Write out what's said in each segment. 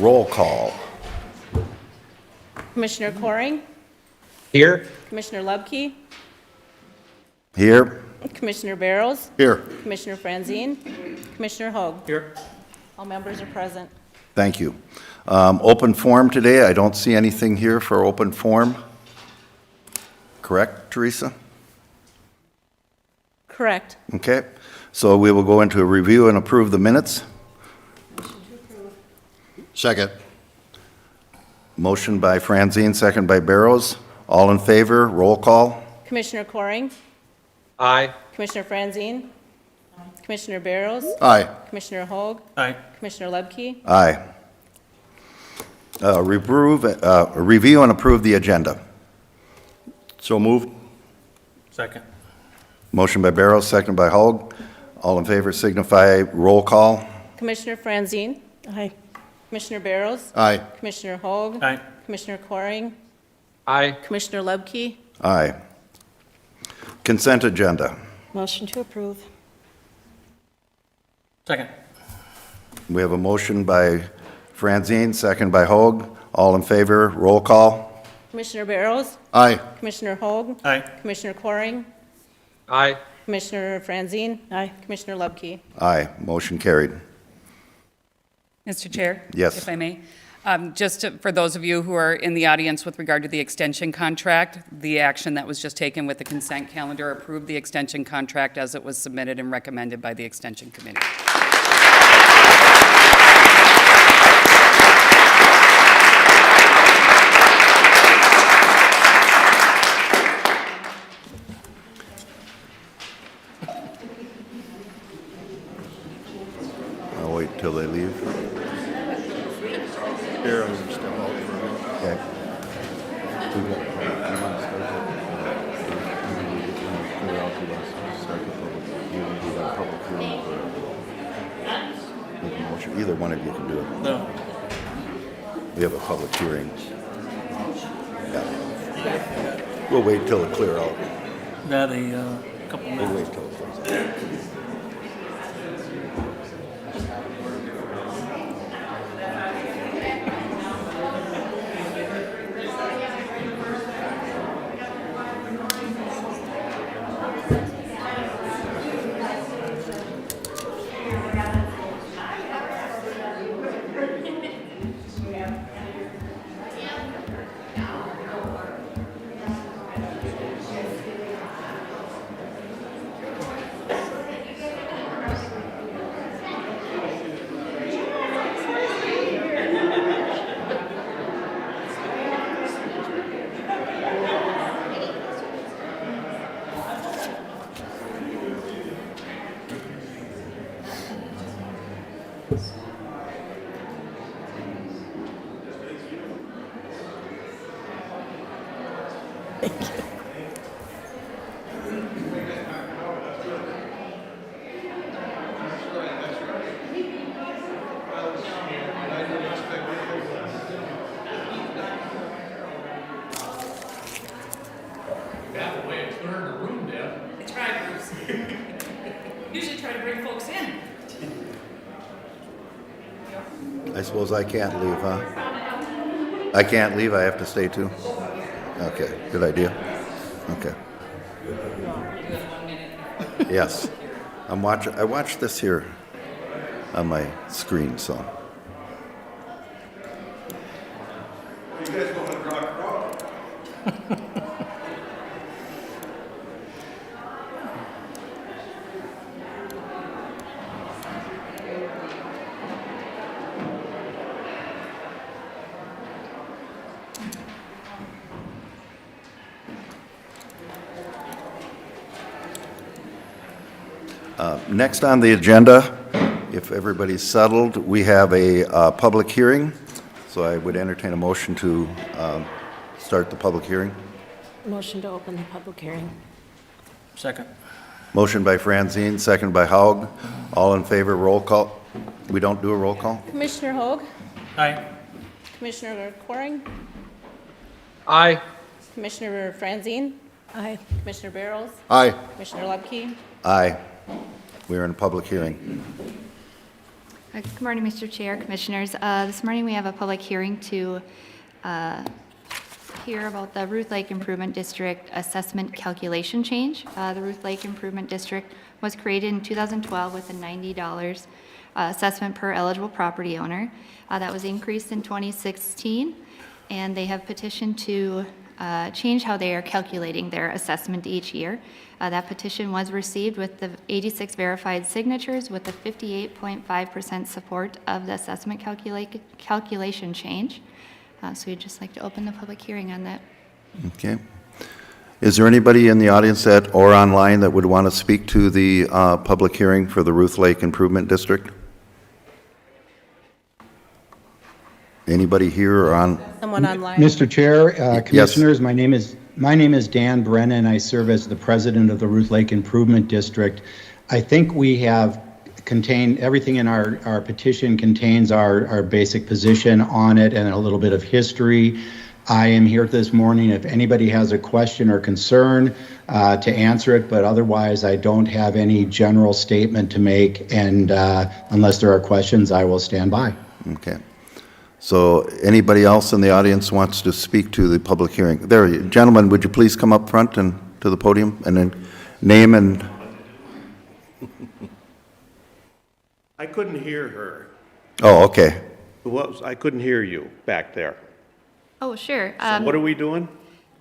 Roll call. Commissioner Coring, Here. Commissioner Lubke, Here? Commissioner Barrows, Here. Commissioner Franzine, Commissioner Hoag. Here. All members are present. Thank you. Open forum today, I don't see anything here for open forum. Correct, Teresa? Correct. Okay, so we will go into a review and approve the minutes. Second. Motion by Franzine, second by Barrows. All in favor, roll call. Commissioner Coring, Aye. Commissioner Franzine, Commissioner Barrows, Aye. Commissioner Hoag, Aye. Commissioner Lubke, Aye. Review and approve the agenda. So moved. Second. Motion by Barrows, second by Hoag. All in favor signify roll call. Commissioner Franzine. Aye. Commissioner Barrows, Aye. Commissioner Hoag, Aye. Commissioner Coring, Aye. Commissioner Lubke, Aye. Consent agenda. Motion to approve. Second. We have a motion by Franzine, second by Hoag. All in favor, roll call. Commissioner Barrows, Aye. Commissioner Hoag, Aye. Commissioner Coring, Aye. Commissioner Franzine, Aye. Commissioner Lubke. Aye, motion carried. Mr. Chair? Yes. If I may. For those of you who are in the audience with regard to the extension contract, the action that was just taken with the consent calendar approved the extension contract as it was submitted and recommended by the Extension Committee. I'll wait till they leave. Here, I'm gonna step out for a minute. Okay. Either one of you can do it. No. We have a public hearing. Yeah. We'll wait till it clear out. Got a couple We'll minutes. wait till it clears out. That's the way it's clearing the room, Deb. It's right, Bruce. Usually try to bring folks in. I suppose I can't leave, huh? I can't leave, I have to stay too? Okay, good idea. Okay. Yes. I watch this here on my screen, so. Next on the agenda, if everybody's settled, we have a public hearing. So I would entertain a motion to start the public hearing. Motion to open the public hearing. Second. Motion by Franzine, second by Haug. All in favor, roll call. We don't do a roll call? Commissioner Hoag, Aye. Commissioner Coring, Aye. Commissioner Franzine, Aye. Commissioner Barrows, Aye. Commissioner Lubke, Aye. We are in a public hearing. Good morning, Mr. Chair, Commissioners. This morning we have a public hearing to hear about the Ruth Lake Improvement District assessment calculation change. The Ruth Lake Improvement District was created in 2012 with a $90 assessment per eligible property owner. That was increased in 2016, and they have petitioned to change how they are calculating their assessment each year. That petition was received with the 86 verified signatures with the 58.5% support of the assessment calculation change. So we'd just like to open the public hearing on that. Okay. Is there anybody in the audience that, or online, that would want to speak to the public hearing for the Ruth Lake Improvement District? Anybody here or on? Someone online? Mr. Chair, Yes. Commissioners, my name is Dan Brennan. I serve as the president of the Ruth Lake Improvement District. I think we have contained, everything in our petition contains our basic position on it and a little bit of history. I am here this morning if anybody has a question or concern to answer it, but otherwise I don't have any general statement to make, and unless there are questions, I will stand by. Okay. So anybody else in the audience wants to speak to the public hearing? There, gentlemen, would you please come up front and to the podium and then name and... I couldn't hear her. Oh, okay. I couldn't hear you back there. Oh, sure. What are we doing?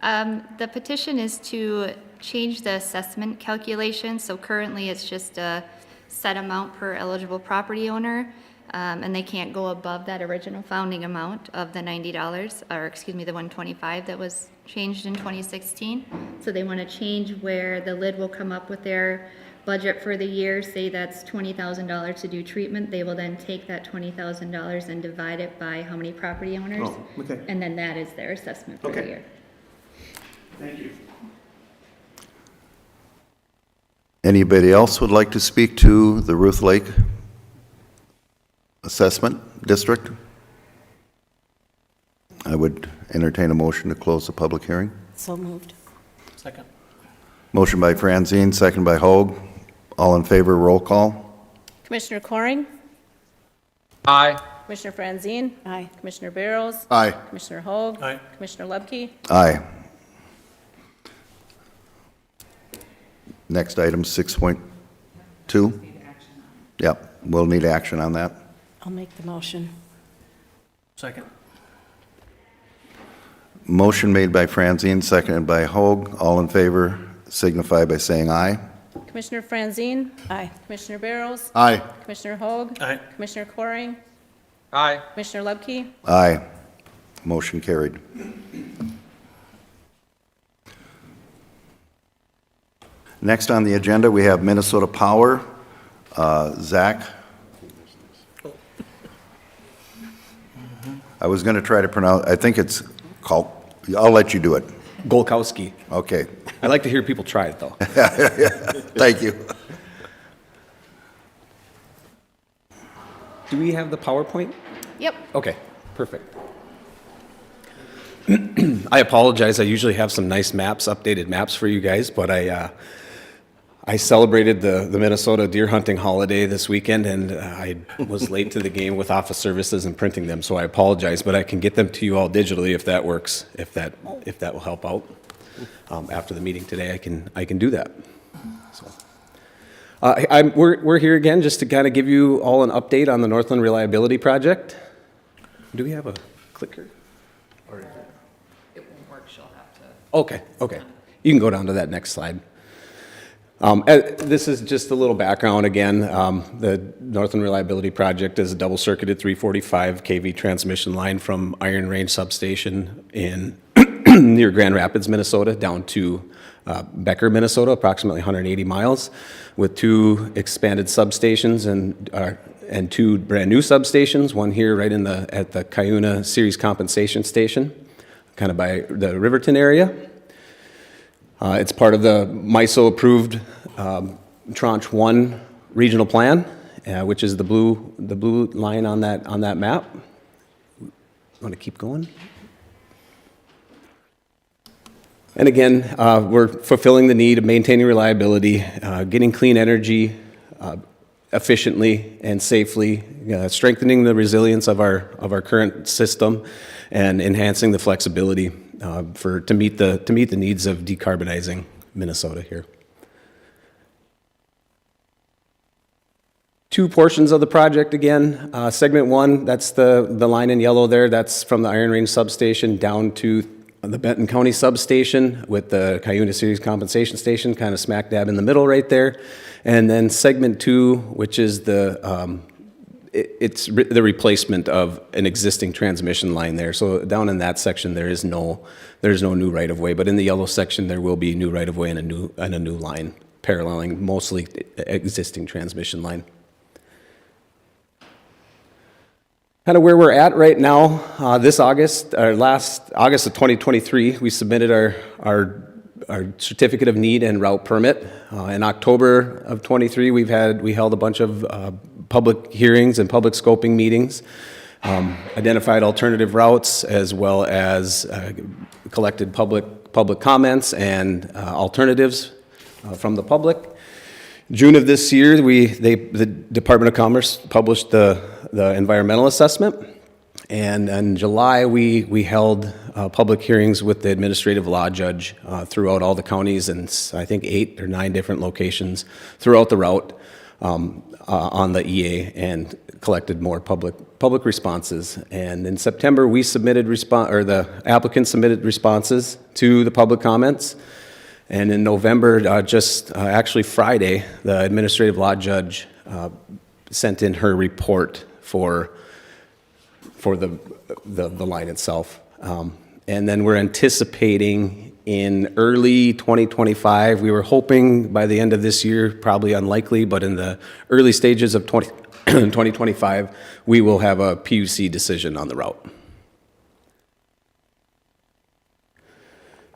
The petition is to change the assessment calculation. So currently it's just a set amount per eligible property owner. And they can't go above that original founding amount of the $90, or excuse me, the $125 that was changed in 2016. So they want to change where the lid will come up with their budget for the year. Say that's $20,000 to do treatment. They will then take that $20,000 and divide it by how many property owners. Oh, okay. And then that is their assessment for the Okay. year. Thank you. Anybody else would like to speak to the Ruth Lake Assessment District? I would entertain a motion to close the public hearing. So moved. Second. Motion by Franzine, second by Hoag. All in favor, roll call. Commissioner Coring? Aye. Commissioner Franzine? Aye. Commissioner Barrows? Aye. Commissioner Hoag? Aye. Commissioner Lubke? Aye. Next item, 6.2. Yep, we'll need action on that. I'll make the motion. Second. Motion made by Franzine, seconded by Hoag. All in favor signify by saying aye. Commissioner Franzine? Aye. Commissioner Barrows? Aye. Commissioner Hoag? Aye. Commissioner Coring? Aye. Commissioner Lubke? Aye. Motion carried. Next on the agenda, we have Minnesota Power. Zach? I was going to try to pronounce, I think it's called, I'll let you do it. Golkowski. Okay. I like to hear people try it, though. Thank you. Do we have the PowerPoint? Yep. Okay, perfect. I apologize. I usually have some nice maps, updated maps for you guys, but I celebrated the Minnesota deer hunting holiday this weekend, and I was late to the game with office services and printing them, so I apologize, but I can get them to you all digitally if that works, if that will help out. After the meeting today, I can do that. So, we're here again just to kind of give you all an update on the Northland Reliability Project. Do we have a clicker? It won't work, she'll have to. Okay. You can go down to that next slide. This is just a little background again. The Northland Reliability Project is a double-circuited 345 kV transmission line from Iron Range Substation in near Grand Rapids, Minnesota, down to Becker, Minnesota, approximately 180 miles, with two expanded substations and two brand-new substations. One here right at the Cuyuna Series Compensation Station, kind of by the Riverton area. It's part of the MISO-approved Tranche 1 regional plan, which is the blue line on that map. Want to keep going? And again, we're fulfilling the need of maintaining reliability, getting clean energy efficiently and safely, strengthening the resilience of our current system and enhancing the flexibility to meet the needs of decarbonizing Minnesota here. Two portions of the project again. Segment 1, that's the line in yellow there. That's from the Iron Range substation down to the Benton County substation with the Cuyuna Series compensation station kind of smack dab in the middle right there. And then segment 2, which is the replacement of an existing transmission line there. So down in that section, there's no new right-of-way, but in the yellow section, there will be new right-of-way and a new line paralleling mostly existing transmission line. Kind of where we're at right now, this August, or last August of 2023, we submitted our certificate of need and route permit. In October of 23, we held a bunch of public hearings and public scoping meetings, identified alternative routes, as well as collected public comments and alternatives from the public. June of this year, the Department of Commerce published the environmental assessment, and in July we held public hearings with the administrative law judge throughout all the counties and I think 8 or 9 different locations throughout the route on the EA and collected more public responses. And in September we submitted the applicant submitted responses to the public comments. And in November, actually Friday, the administrative law judge sent in her report for the line itself. And then we're anticipating in early 2025, we were hoping by the end of this year, probably unlikely, but in the early stages of 2025, we will have a PUC decision on the route.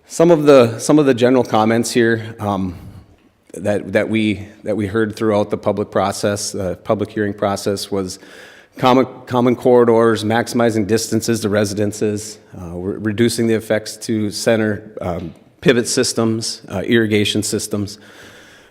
Some of the general comments here that we heard throughout the public process, public hearing process, was common corridors, maximizing distances to residences, reducing the effects to center, pivot systems, irrigation systems.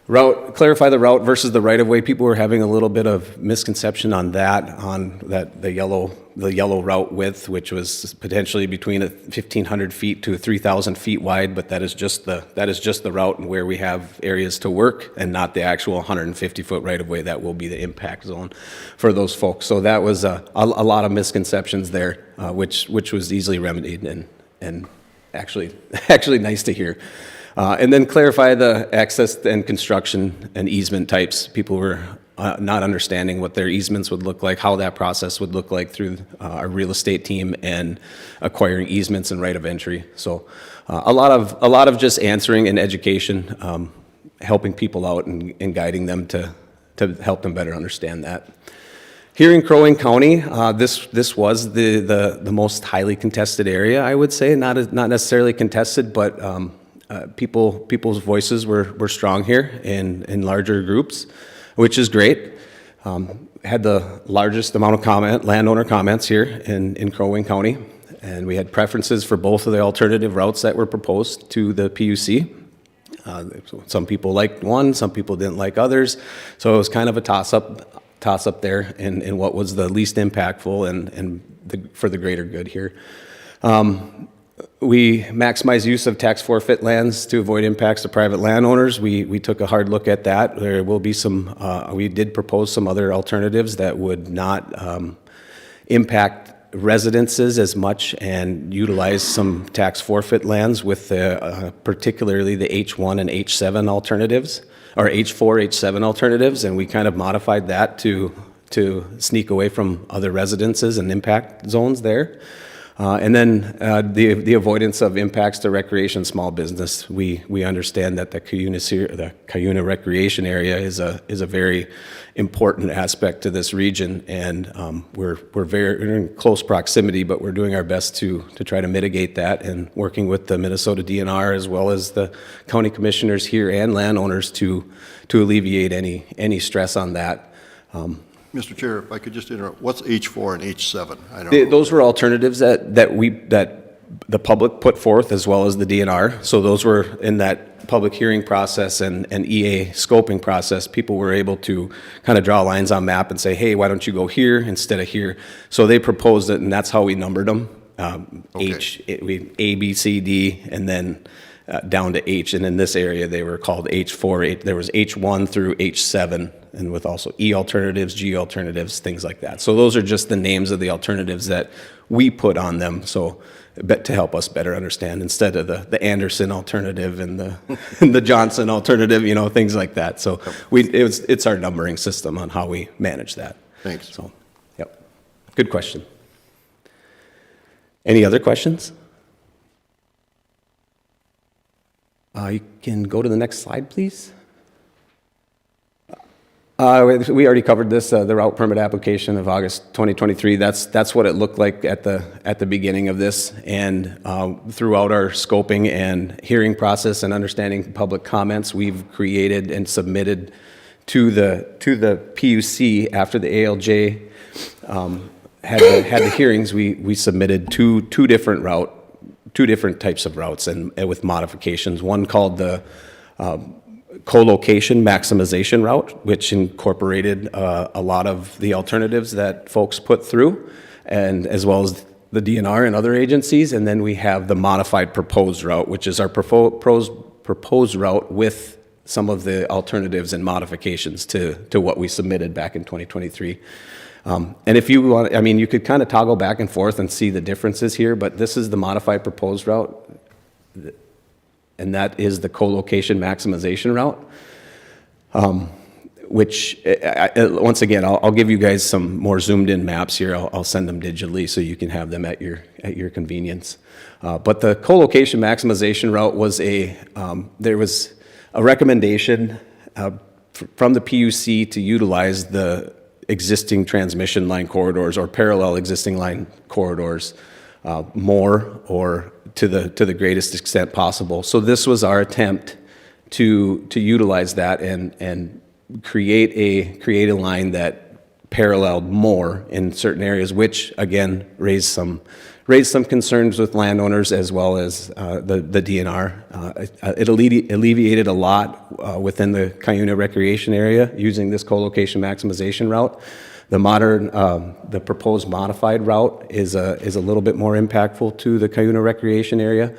Clarify the route versus the right-of-way. People were having a little bit of misconception on the yellow route width, which was potentially between 1,500 feet to 3,000 feet wide, but that is just the route and where we have areas to work, and not the actual 150-foot right-of-way that will be the impact zone for those folks. So that was a lot of misconceptions there, which was easily remedied and actually nice to hear. And then clarify the access and construction and easement types. People were not understanding what their easements would look like, how that process would look like through our real estate team and acquiring easements and right of entry. So a lot of just answering and education, helping people out and guiding them to help them better understand that. Here in Crow Wing County, this was the most highly contested area, I would say. Not necessarily contested, but people's voices were strong here in larger groups, which is great. Had the largest amount of landowner comments here in Crow Wing County, and we had preferences for both of the alternative routes that were proposed to the PUC. Some people liked one, some people didn't like others, so it was kind of a toss-up there in what was the least impactful and for the greater good here. We maximize use of tax forfeit lands to avoid impacts to private landowners. We took a hard look at that. There will be we did propose some other alternatives that would not impact residences as much and utilize some tax forfeit lands with particularly the H1 and H7 alternatives, or H4, H7 alternatives, and we kind of modified that to sneak away from other residences and impact zones there. And then the avoidance of impacts to recreation, small business. We understand that the Cuyuna recreation area is a very important aspect to this region, and we're in close proximity, but we're doing our best to try to mitigate that, and working with the Minnesota DNR as well as the county commissioners here and landowners to alleviate any stress on that. Mr. Chair, if I could just interrupt, what's H4 and H7? I don't know. Those were alternatives that the public put forth as well as the DNR. So those were in that public hearing process and EA scoping process. People were able to kind of draw lines on map and say, hey, why don't you go here instead of here? So they proposed it, and that's how we numbered them. A, B, C, D, and then down to H. And in this area, they were called H4. There was H1 through H7, and with also E alternatives, G alternatives, things like that. So those are just the names of the alternatives that we put on them. So to help us better understand, instead of the Anderson alternative and the the Johnson alternative, things like that. So it's our numbering system on how we manage that. Thanks. So, yep. Good question. Any other questions? You can go to the next slide, please. We already covered this, the route permit application of August 2023. That's what it looked like at the beginning of this, and throughout our scoping and hearing process and understanding public comments, we've created and submitted to the PUC after the ALJ had the hearings. We submitted two different types of routes and with modifications. One called the co-location maximization route, which incorporated a lot of the alternatives that folks put through, and as well as the DNR and other agencies. And then we have the modified proposed route, which is our proposed route with some of the alternatives and modifications to what we submitted back in 2023. And if you want, you could kind of toggle back and forth and see the differences here, but this is the modified proposed route, and that is the co-location maximization route, which, once again, I'll give you guys some more zoomed in maps here. I'll send them digitally so you can have them at your convenience. But the co-location maximization route was there was a recommendation from the PUC to utilize the existing transmission line corridors or parallel existing line corridors more or to the greatest extent possible. So this was our attempt to utilize that and create a line that paralleled more in certain areas, which again raised some concerns with landowners as well as the DNR. It alleviated a lot within the Cuyuna Recreation Area using this co-location maximization route. The proposed modified route is a little bit more impactful to the Cuyuna Recreation Area,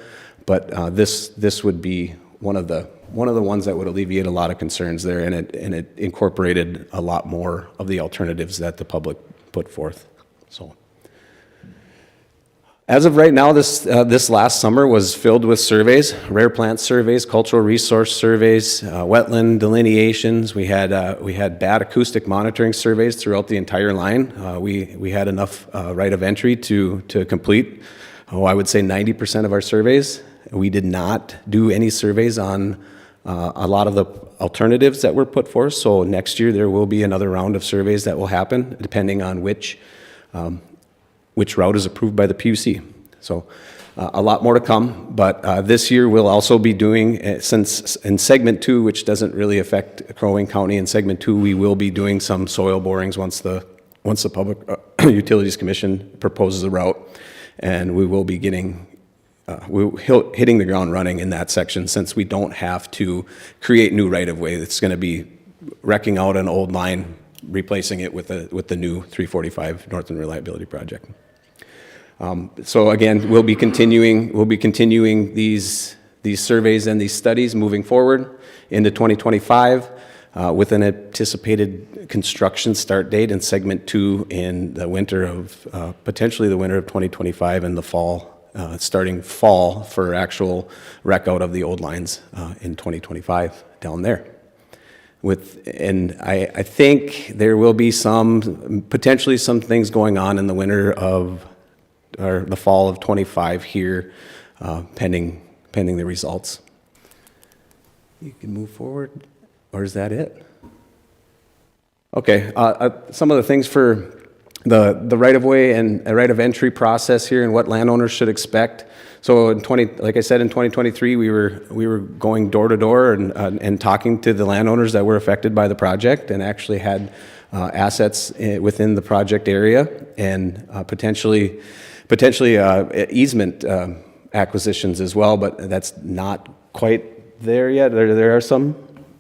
but this would be one of the ones that would alleviate a lot of concerns there, and it incorporated a lot more of the alternatives that the public put forth. So. As of right now, this last summer was filled with surveys, rare plant surveys, cultural resource surveys, wetland delineations. We had bad acoustic monitoring surveys throughout the entire line. We had enough right of entry to complete, I would say 90% of our surveys. We did not do any surveys on a lot of the alternatives that were put forth. So next year there will be another round of surveys that will happen, depending on which route is approved by the PUC. So a lot more to come, but this year we'll also be doing, since in segment 2, which doesn't really affect Crow Wing County, in segment 2 we will be doing some soil borings once the Public Utilities Commission proposes a route, and we will be hitting the ground running in that section, since we don't have to create new right-of-way. It's going to be wrecking out an old line, replacing it with the new 345 Northern Reliability Project. So again, we'll be continuing these surveys and these studies moving forward into 2025 with an anticipated construction start date in segment 2 in the winter of potentially the winter of 2025 and the fall, starting fall for actual wreck out of the old lines in 2025 down there. I think there will be potentially some things going on in the winter or the fall of 25 here, pending the results. You can move forward, or is that it? Okay, some of the things for the right-of-way and right of entry process here and what landowners should expect. So like I said, in 2023, we were going door to door and talking to the landowners that were affected by the project and actually had assets within the project area, and potentially potentially easement acquisitions as well, but that's not quite there yet. There are some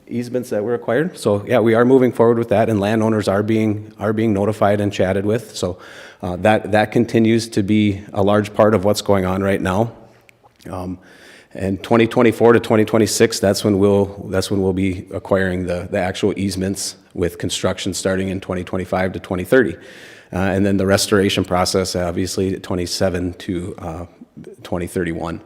easements that were acquired. So yeah, we are moving forward with that, and landowners are being notified and chatted with. So that continues to be a large part of what's going on right now. And 2024 to 2026, that's when we'll be acquiring the actual easements, with construction starting in 2025 to 2030. And then the restoration process, obviously, 27 to 2031.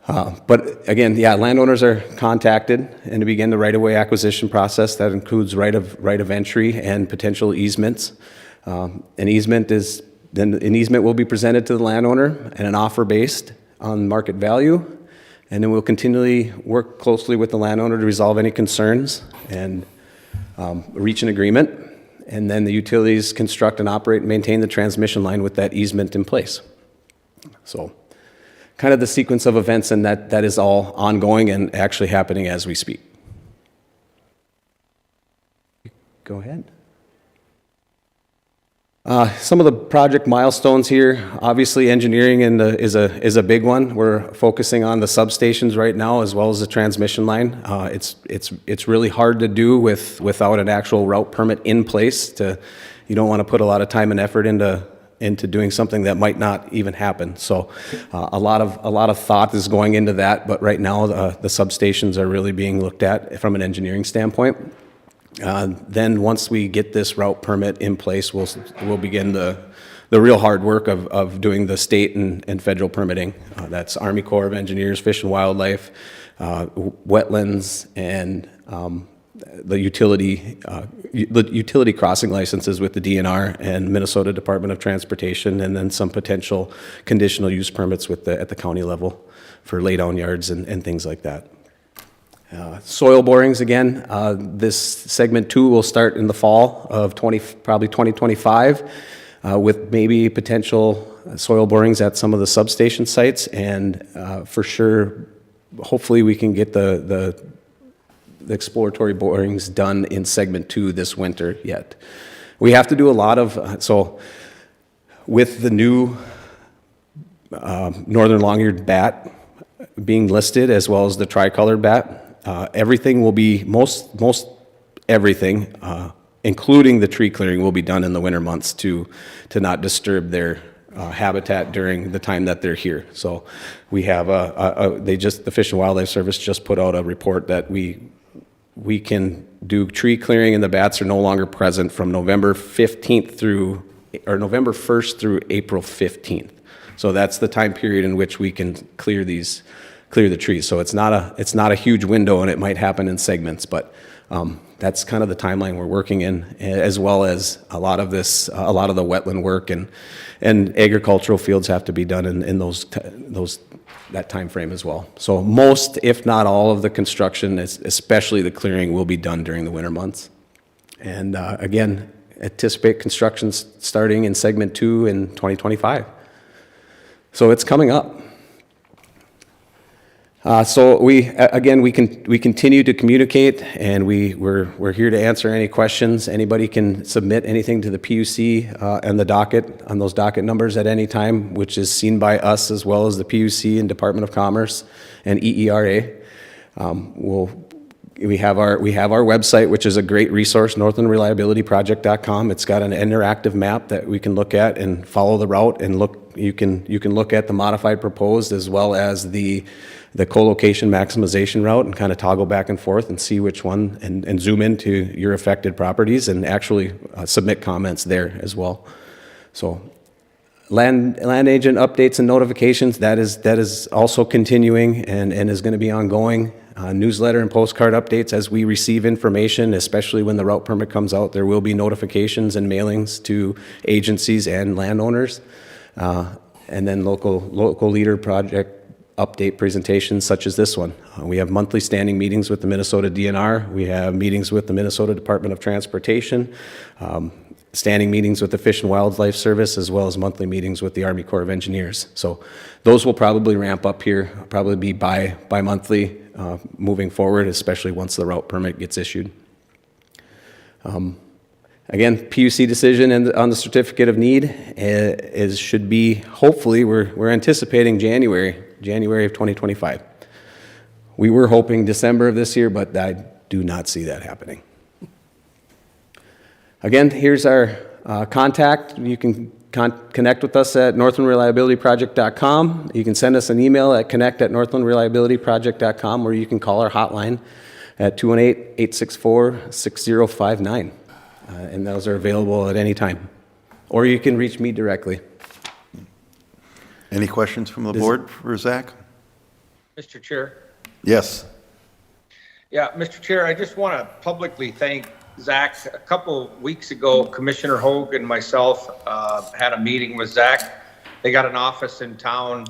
But again, yeah, landowners are contacted and to begin the right-of-way acquisition process. That includes right of entry and potential easements. An easement will be presented to the landowner and an offer based on market value. And then we'll continually work closely with the landowner to resolve any concerns and reach an agreement. And then the utilities construct and operate and maintain the transmission line with that easement in place. So kind of the sequence of events, and that is all ongoing and actually happening as we speak. Go ahead. Some of the project milestones here, obviously engineering is a big one. We're focusing on the substations right now as well as the transmission line. It's really hard to do without an actual route permit in place. You don't want to put a lot of time and effort into doing something that might not even happen. So a lot of thought is going into that, but right now the substations are really being looked at from an engineering standpoint. Then once we get this route permit in place, we'll begin the real hard work of doing the state and federal permitting. That's Army Corps of Engineers, Fish and Wildlife, wetlands, and the utility crossing licenses with the DNR and Minnesota Department of Transportation, and then some potential conditional use permits at the county level for laydown yards and things like that. Soil borings again. This segment 2 will start in the fall of probably 2025, with maybe potential soil borings at some of the substation sites, and for sure, hopefully we can get the exploratory borings done in segment 2 this winter yet. We have to do a lot of so with the new northern long-eared bat being listed, as well as the tricolored bat. Everything will be, most everything, including the tree clearing, will be done in the winter months to not disturb their habitat during the time that they're here. So we have the Fish and Wildlife Service just put out a report that we can do tree clearing, and the bats are no longer present from November 15th November 1st through April 15th. So that's the time period in which we can clear the trees. So it's not a huge window, and it might happen in segments, but that's kind of the timeline we're working in, as well as a lot of the wetland work and agricultural fields have to be done in that time frame as well. So most, if not all, of the construction, especially the clearing, will be done during the winter months. And again, anticipate construction starting in segment 2 in 2025. So it's coming up. So we continue to communicate, and we're here to answer any questions. Anybody can submit anything to the PUC and the docket on those docket numbers at any time, which is seen by us as well as the PUC and Department of Commerce and EERA. We have our website, which is a great resource, northlandreliabilityproject.com. It's got an interactive map that we can look at and follow the route and look. You can look at the modified proposed as well as the co-location maximization route and kind of toggle back and forth and see which one and zoom into your affected properties and actually submit comments there as well. So land agent updates and notifications, that is also continuing and is going to be ongoing. Newsletter and postcard updates as we receive information, especially when the route permit comes out. There will be notifications and mailings to agencies and landowners. And then local leader project update presentations such as this one. We have monthly standing meetings with the Minnesota DNR. We have meetings with the Minnesota Department of Transportation, standing meetings with the Fish and Wildlife Service, as well as monthly meetings with the Army Corps of Engineers. So those will probably ramp up here, probably be bi-monthly moving forward, especially once the route permit gets issued. Again, PUC decision on the certificate of need should be, hopefully, we're anticipating January of 2025. We were hoping December of this year, but I do not see that happening. Again, here's our contact. You can connect with us at northlandreliabilityproject.com. You can send us an email at connect@northlandreliabilityproject.com, or you can call our hotline at 218-864-6059. And those are available at any time. Or you can reach me directly. Any questions from the board for Zach? Mr. Chair. Yes. Yeah, Mr. Chair, I just want to publicly thank Zach. A couple weeks ago, Commissioner Hoag and myself had a meeting with Zach. They got an office in town,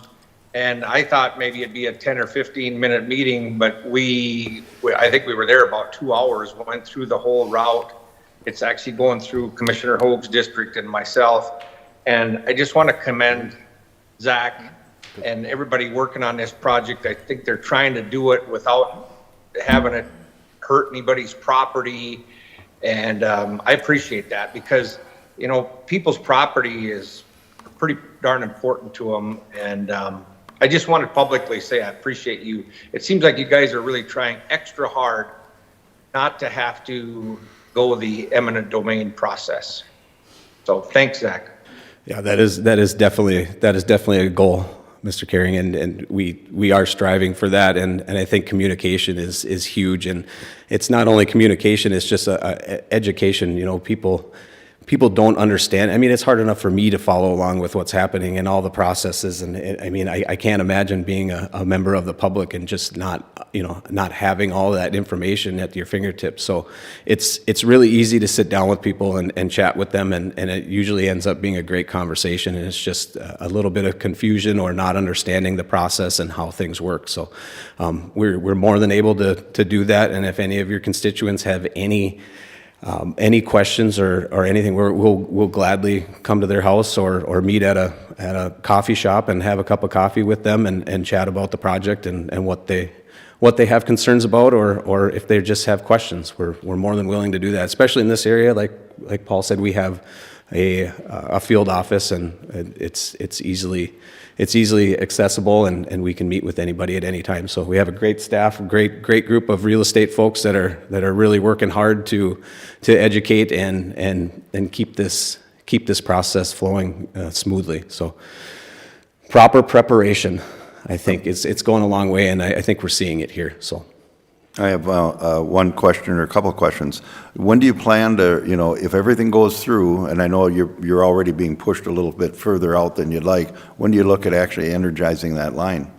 and I thought maybe it'd be a 10 or 15-minute meeting, but I think we were there about 2 hours, went through the whole route. It's actually going through Commissioner Hoag's district and myself. And I just want to commend Zach and everybody working on this project. I think they're trying to do it without having it hurt anybody's property. And I appreciate that because, you know, people's property is pretty darn important to them. And I just want to publicly say I appreciate you. It seems like you guys are really trying extra hard not to have to go the eminent domain process. So thanks, Zach. Yeah, that is definitely a goal, Mr. Carring, and we are striving for that, and I think communication is huge, and it's not only communication, it's just education. You know, people don't understand. I mean, it's hard enough for me to follow along with what's happening and all the processes, and I mean, I can't imagine being a member of the public and just not having all that information at your fingertips. So it's really easy to sit down with people and chat with them, and it usually ends up being a great conversation, and it's just a little bit of confusion or not understanding the process and how things work. So we're more than able to do that, and if any of your constituents have any questions or anything, we'll gladly come to their house or meet at a coffee shop and have a cup of coffee with them and chat about the project and what they have concerns about or if they just have questions. We're more than willing to do that, especially in this area. Like Paul said, we have a field office, and it's easily accessible, and we can meet with anybody at any time. So we have a great staff, a great group of real estate folks that are really working hard to educate and keep this process flowing smoothly. So proper preparation, I think, it's going a long way, and I think we're seeing it here. So I have one question or a couple of questions. When do you plan to, if everything goes through, and I know you're already being pushed a little bit further out than you'd like, when do you look at actually energizing that line?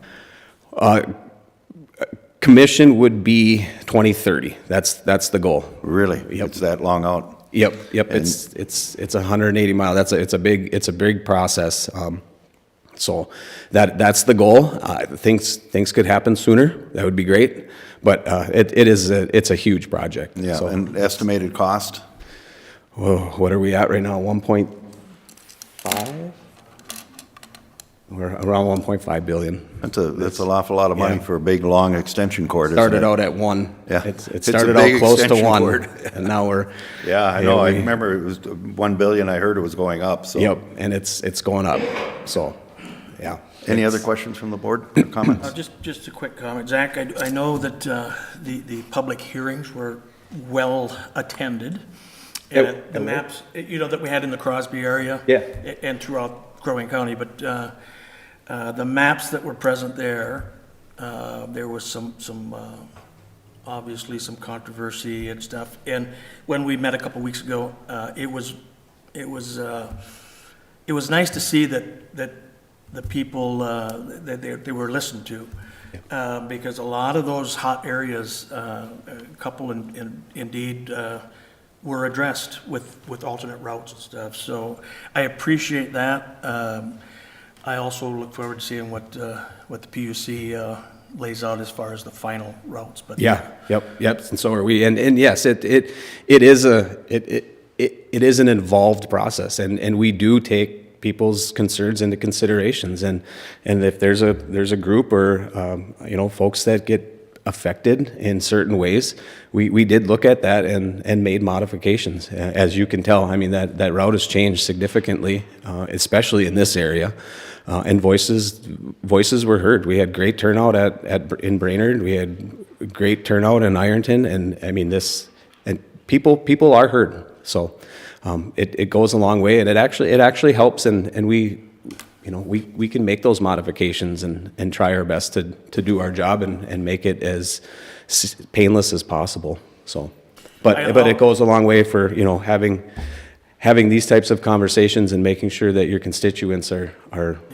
Commission would be 2030. That's the goal. Really? Yep. It's that long out? Yep. It's 180 mile. It's a big process. So that's the goal. Things could happen sooner. That would be great. But it's a huge project. Yeah, so, and estimated cost? Whoa, what are we at right now, 1.5? We're around 1.5 billion. That's an awful lot of money for a big, long extension cord, isn't it? Started out at 1. Yeah. It started out close to 1, cord. and now we're... Yeah, I know. I remember it was 1 billion. I heard it was going up, so. Yep, and it's going up, so, yeah. Any other questions from the board or comments? Just a quick comment. Zach, I know that the public hearings were well attended. And the maps, that we had in the Crosby area. Yeah. And throughout Crow Wing County, but the maps that were present there was some obviously some controversy and stuff. And when we met a couple weeks ago, it was nice to see that the people that they were listened to, because a lot of those hot areas, a couple indeed were addressed with alternate routes and stuff. So I appreciate that. I also look forward to seeing what the PUC lays out as far as the final routes. But yep, and so are we. And yes, it is an involved process, and we do take people's concerns into considerations, and if there's a group or folks that get affected in certain ways, we did look at that and made modifications. As you can tell, I mean, that route has changed significantly, especially in this area. And voices were heard. We had great turnout in Brainerd. We had great turnout in Ironton, and I mean and people are heard. So it goes a long way, and it actually helps. And we can make those modifications and try our best to do our job and make it as painless as possible. So, but it goes a long way for having these types of conversations and making sure that your constituents are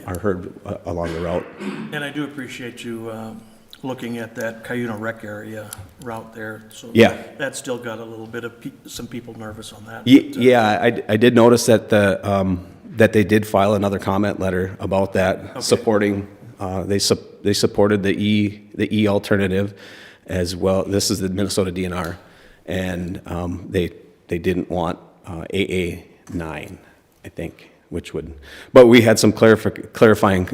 heard along the route. And I do appreciate you looking at that Cuyuna Rec area route there. So Yeah. that still got a little bit of some people nervous on that. Yeah, I did notice that that they did file another comment letter about that, supporting. They supported the E alternative as well. This is the Minnesota DNR, and they didn't want AA9, I think, which would. But we had some clarifying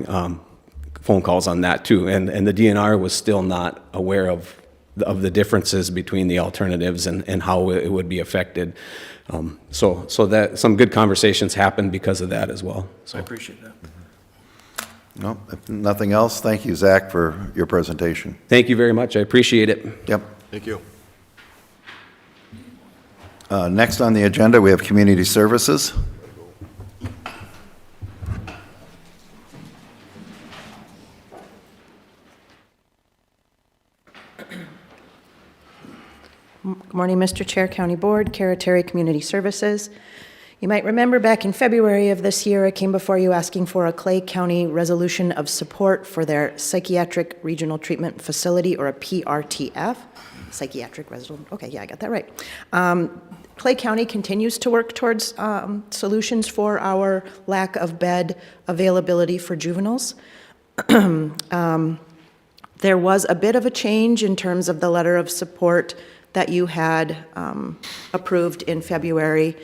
phone calls on that too, and the DNR was still not aware of the differences between the alternatives and how it would be affected. So that some good conversations happened because of that as well. So I appreciate that. No, if nothing else, thank you, Zach, for your presentation. thank you very much. I appreciate it. Yep. Thank you. Next on the agenda, we have community services. Good morning, Mr. Chair, County Board, Cara Terry, Community Services. You might remember back in February of this year, I came before you asking for a Clay County resolution of support for their Psychiatric Regional Treatment Facility, or a PRTF. Psychiatric Regional, okay, yeah, I got that right. Clay County continues to work towards solutions for our lack of bed availability for juveniles. There was a bit of a change in terms of the letter of support that you had approved in February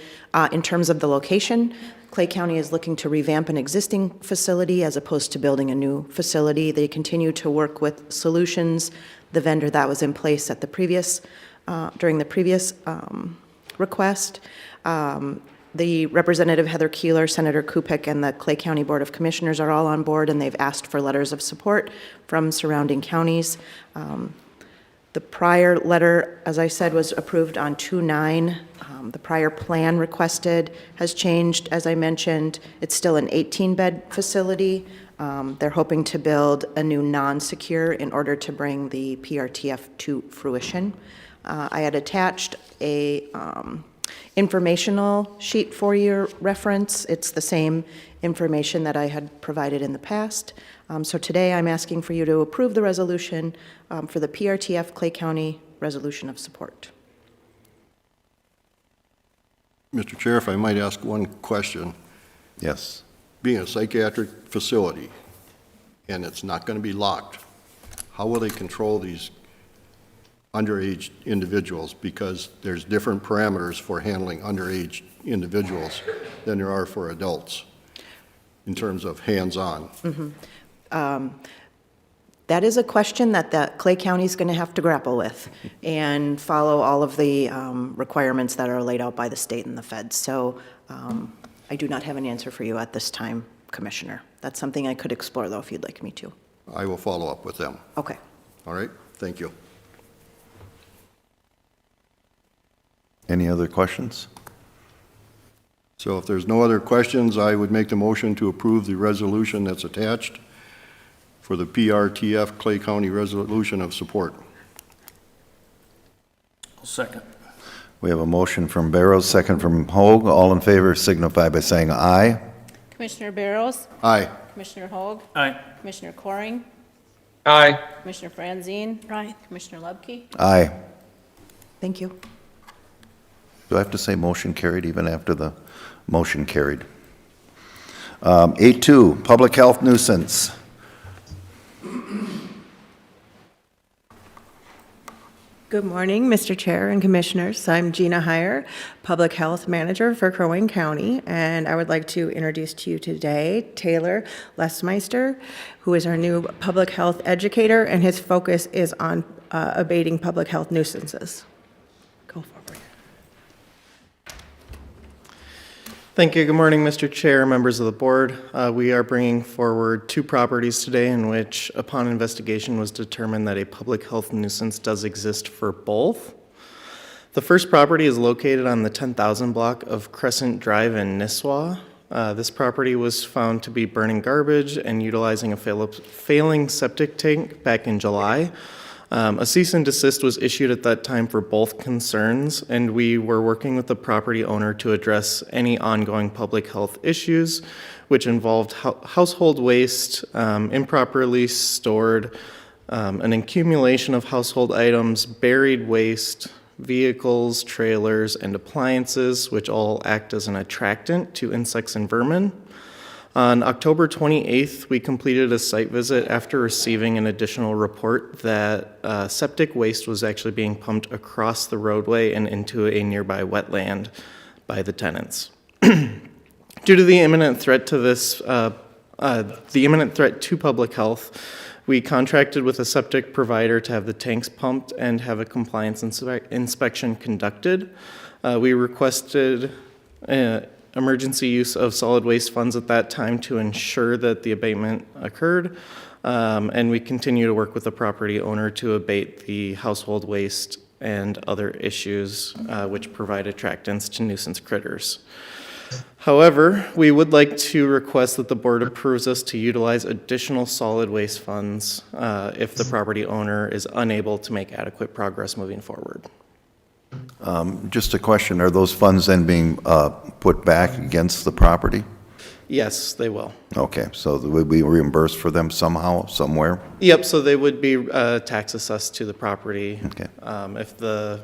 in terms of the location. Clay County is looking to revamp an existing facility as opposed to building a new facility. They continue to work with Solutions, the vendor that was in place at the previous, during the previous request. The Representative Heather Keeler, Senator Kupik, and the Clay County Board of Commissioners are all on board, and they've asked for letters of support from surrounding counties. The prior letter, as I said, was approved on 2/9. The prior plan requested has changed, as I mentioned. It's still an 18-bed facility. They're hoping to build a new non-secure in order to bring the PRTF to fruition. I had attached a informational sheet for your reference. It's the same information that I had provided in the past. So today I'm asking for you to approve the resolution for the PRTF Clay County Resolution of Support. Mr. Chair, if I might ask one question. Yes. Being a psychiatric facility, and it's not going to be locked, how will they control these underage individuals? Because there's different parameters for handling underage individuals than there are for adults in terms of hands-on. That is a question that the Clay County is going to have to grapple with and follow all of the requirements that are laid out by the state and the feds. So I do not have an answer for you at this time, Commissioner. That's something I could explore, though, if you'd like me to. I will follow up with them. Okay. All right? Thank you. Any other questions? So if there's no other questions, I would make the motion to approve the resolution that's attached for the PRTF Clay County Resolution of Support. I'll second. We have a motion from Barrows, second from Hoag. All in favor signify by saying aye. Commissioner Barrows? Aye. Commissioner Hoag? Aye. Commissioner Coring? Aye. Commissioner Franzine? Aye. Commissioner Lubke? Aye. Thank you. Do I have to say motion carried even after the motion carried? 8.2, public health nuisance. Good morning, Mr. Chair and Commissioners. I'm Gina Heyer, Public Health Manager for Crow Wing County, and I would like to introduce to you today Taylor Lesmeister, who is our new public health educator, and his focus is on abating public health nuisances. Go forward. Thank you. Good morning, Mr. Chair, members of the board. We are bringing forward 2 properties today in which, upon investigation, was determined that a public health nuisance does exist for both. The first property is located on the 10,000 block of Crescent Drive in Nisswa. This property was found to be burning garbage and utilizing a failing septic tank back in July. A cease and desist was issued at that time for both concerns, and we were working with the property owner to address any ongoing public health issues, which involved household waste, improperly stored, an accumulation of household items, buried waste, vehicles, trailers, and appliances, which all act as an attractant to insects and vermin. On October 28th, we completed a site visit after receiving an additional report that septic waste was actually being pumped across the roadway and into a nearby wetland by the tenants. Due to the imminent threat to public health, we contracted with a septic provider to have the tanks pumped and have a compliance inspection conducted. We requested emergency use of solid waste funds at that time to ensure that the abatement occurred, and we continue to work with the property owner to abate the household waste and other issues which provide attractants to nuisance critters. However, we would like to request that the board approves us to utilize additional solid waste funds if the property owner is unable to make adequate progress moving forward. Just a question, are those funds then being put back against the property? Yes, they will. Okay, so would we reimburse for them somehow, somewhere? Yep, so they would be tax assessed to the property Okay. if the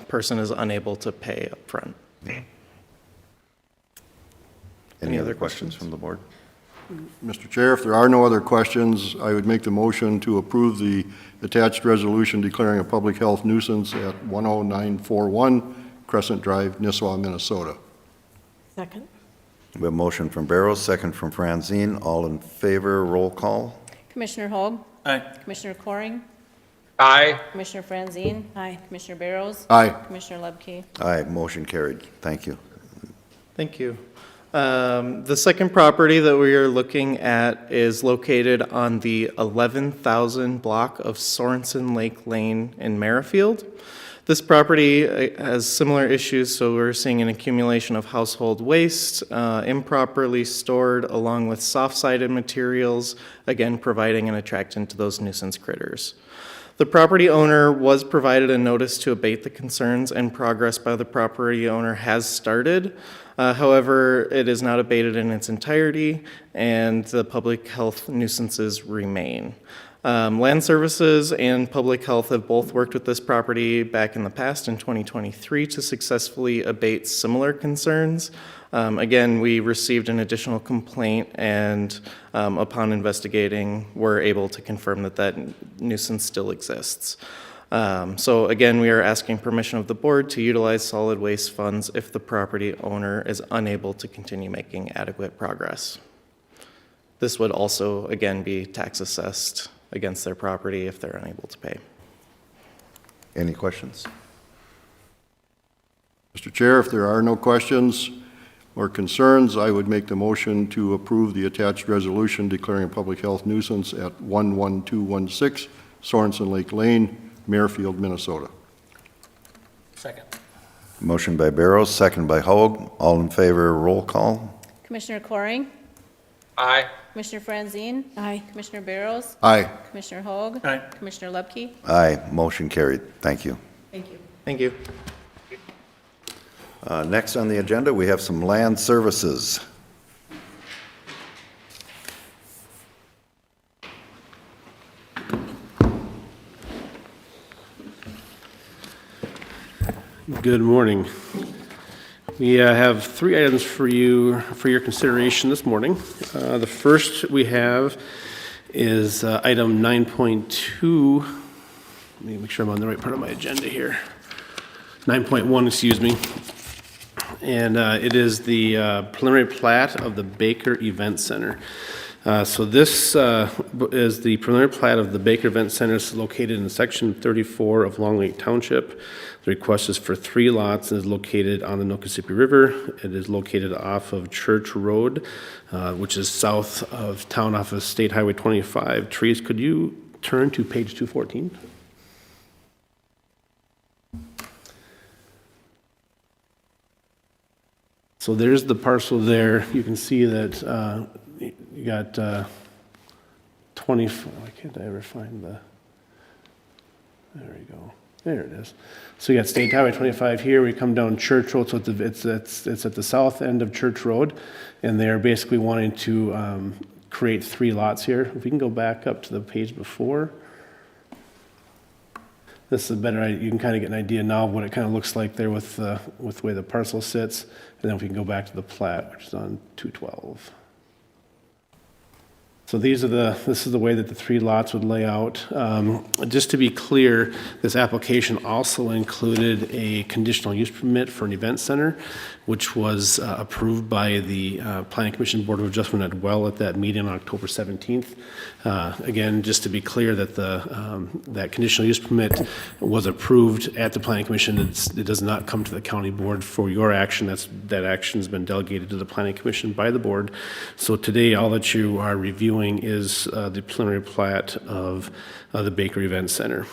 person is unable to pay up front. Any other questions from the board? Mr. Chair, if there are no other questions, I would make the motion to approve the attached resolution declaring a public health nuisance at 10941 Crescent Drive, Nisswa, Minnesota. Second. We have a motion from Barrows, second from Franzine. All in favor, roll call. Commissioner Hoag? Aye. Commissioner Coring? Aye. Commissioner Franzine? Aye. Commissioner Barrows? Aye. Commissioner Lubke? Aye, motion carried. Thank you. Thank you. The second property that we are looking at is located on the 11,000 block of Sorensen Lake Lane in Merrifield. This property has similar issues, so we're seeing an accumulation of household waste, improperly stored, along with soft-sided materials, again providing an attractant to those nuisance critters. The property owner was provided a notice to abate the concerns, and progress by the property owner has started. However, it is not abated in its entirety, and the public health nuisances remain. Land Services and Public Health have both worked with this property back in the past in 2023 to successfully abate similar concerns. Again, we received an additional complaint, and upon investigating, we're able to confirm that that nuisance still exists. So again, we are asking permission of the board to utilize solid waste funds if the property owner is unable to continue making adequate progress. This would also, again, be tax assessed against their property if they're unable to pay. Any questions? Mr. Chair, if there are no questions or concerns, I would make the motion to approve the attached resolution declaring a public health nuisance at 11216 Sorensen Lake Lane, Merrifield, Minnesota. Second. Motion by Barrows, second by Hoag. All in favor, roll call. Commissioner Coring? Aye. Commissioner Franzine? Aye. Commissioner Barrows? Aye. Commissioner Hoag? Aye. Commissioner Lubke? Aye, motion carried. Thank you. Thank you. Thank you. Next on the agenda, we have some land services. Good morning. We have 3 items for you for your consideration this morning. The first we have is item 9.2. Let me make sure I'm on the right part of my agenda here. 9.1, excuse me. And it is the preliminary plat of the Baker Event Center. So this is the preliminary plat of the Baker Event Center. It's located in Section 34 of Long Lake Township. The request is for 3 lots and is located on the Nokasippi River. It is located off of Church Road, which is south of town off of State Highway 25. Trees, could you turn to page 214? So there's the parcel there. You can see that you got 24, why can't I ever find the, there we go. There it is. So you got State Highway 25 here, we come down Church Road, so it's at the south end of Church Road, and they're basically wanting to create 3 lots here. If we can go back up to the page before. This is a better, you can kind of get an idea now of what it kind of looks like there with the way the parcel sits. And then if we can go back to the plat, which is on 212. So this is the way that the 3 lots would lay out. Just to be clear, this application also included a conditional use permit for an event center, which was approved by the Planning Commission Board of Adjustment as well at that meeting on October 17th. Again, just to be clear that that conditional use permit was approved at the Planning Commission. It does not come to the county board for your action. That action's been delegated to the Planning Commission by the board. So today, all that you are reviewing is the preliminary plat of the Baker Event Center.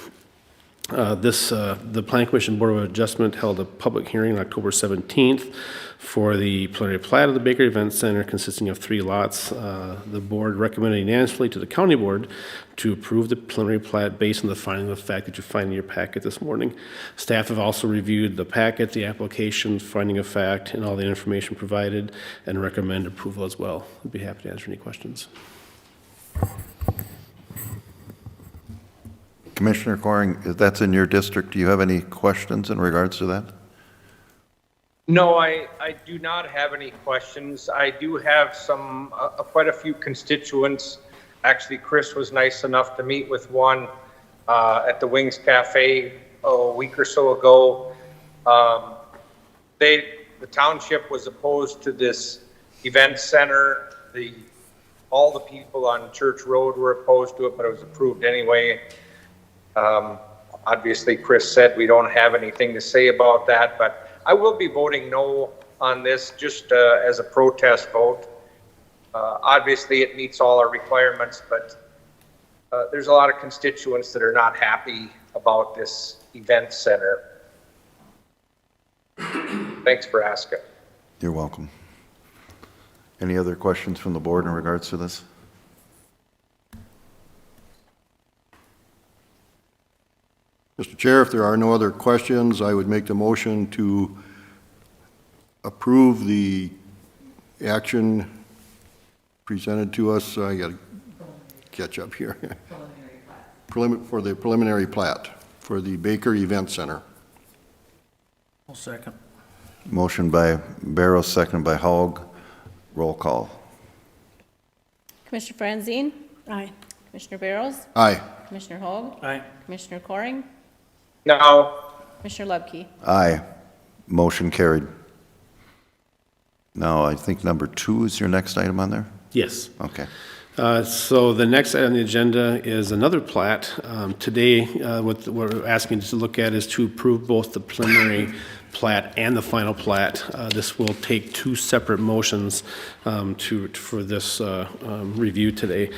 The Planning Commission Board of Adjustment held a public hearing on October 17th for the preliminary plat of the Baker Event Center consisting of 3 lots. The board recommended unanimously to the county board to approve the preliminary plat based on the finding of fact that you find in your packet this morning. Staff have also reviewed the packet, the application, finding of fact, and all the information provided, and recommend approval as well. I'd be happy to answer any questions. Commissioner Coring, that's in your district. Do you have any questions in regards to that? No, I do not have any questions. I do have quite a few constituents. Actually, Chris was nice enough to meet with one at the Wings Cafe a week or so ago. The township was opposed to this event center. All the people on Church Road were opposed to it, but it was approved anyway. Obviously, Chris said we don't have anything to say about that, but I will be voting no on this just as a protest vote. Obviously, it meets all our requirements, but there's a lot of constituents that are not happy about this event center. Thanks for asking. You're welcome. Any other questions from the board in regards to this? Mr. Chair, if there are no other questions, I would make the motion to approve the action presented to us. I got to catch up here. For the preliminary plat for the Baker Event Center. I'll second. Motion by Barrow, second by Haug. Roll call. Commissioner Franzine? Aye. Commissioner Barrows? Aye. Commissioner Hogg? Aye. Commissioner Coring? No. Commissioner Lubke? Aye. Motion carried. Now, I think number 2 is your next item on there? Yes. Okay. So the next item on the agenda is another plat. Today, what we're asking to look at is to approve both the preliminary plat and the final plat. This will take 2 separate motions for this review today.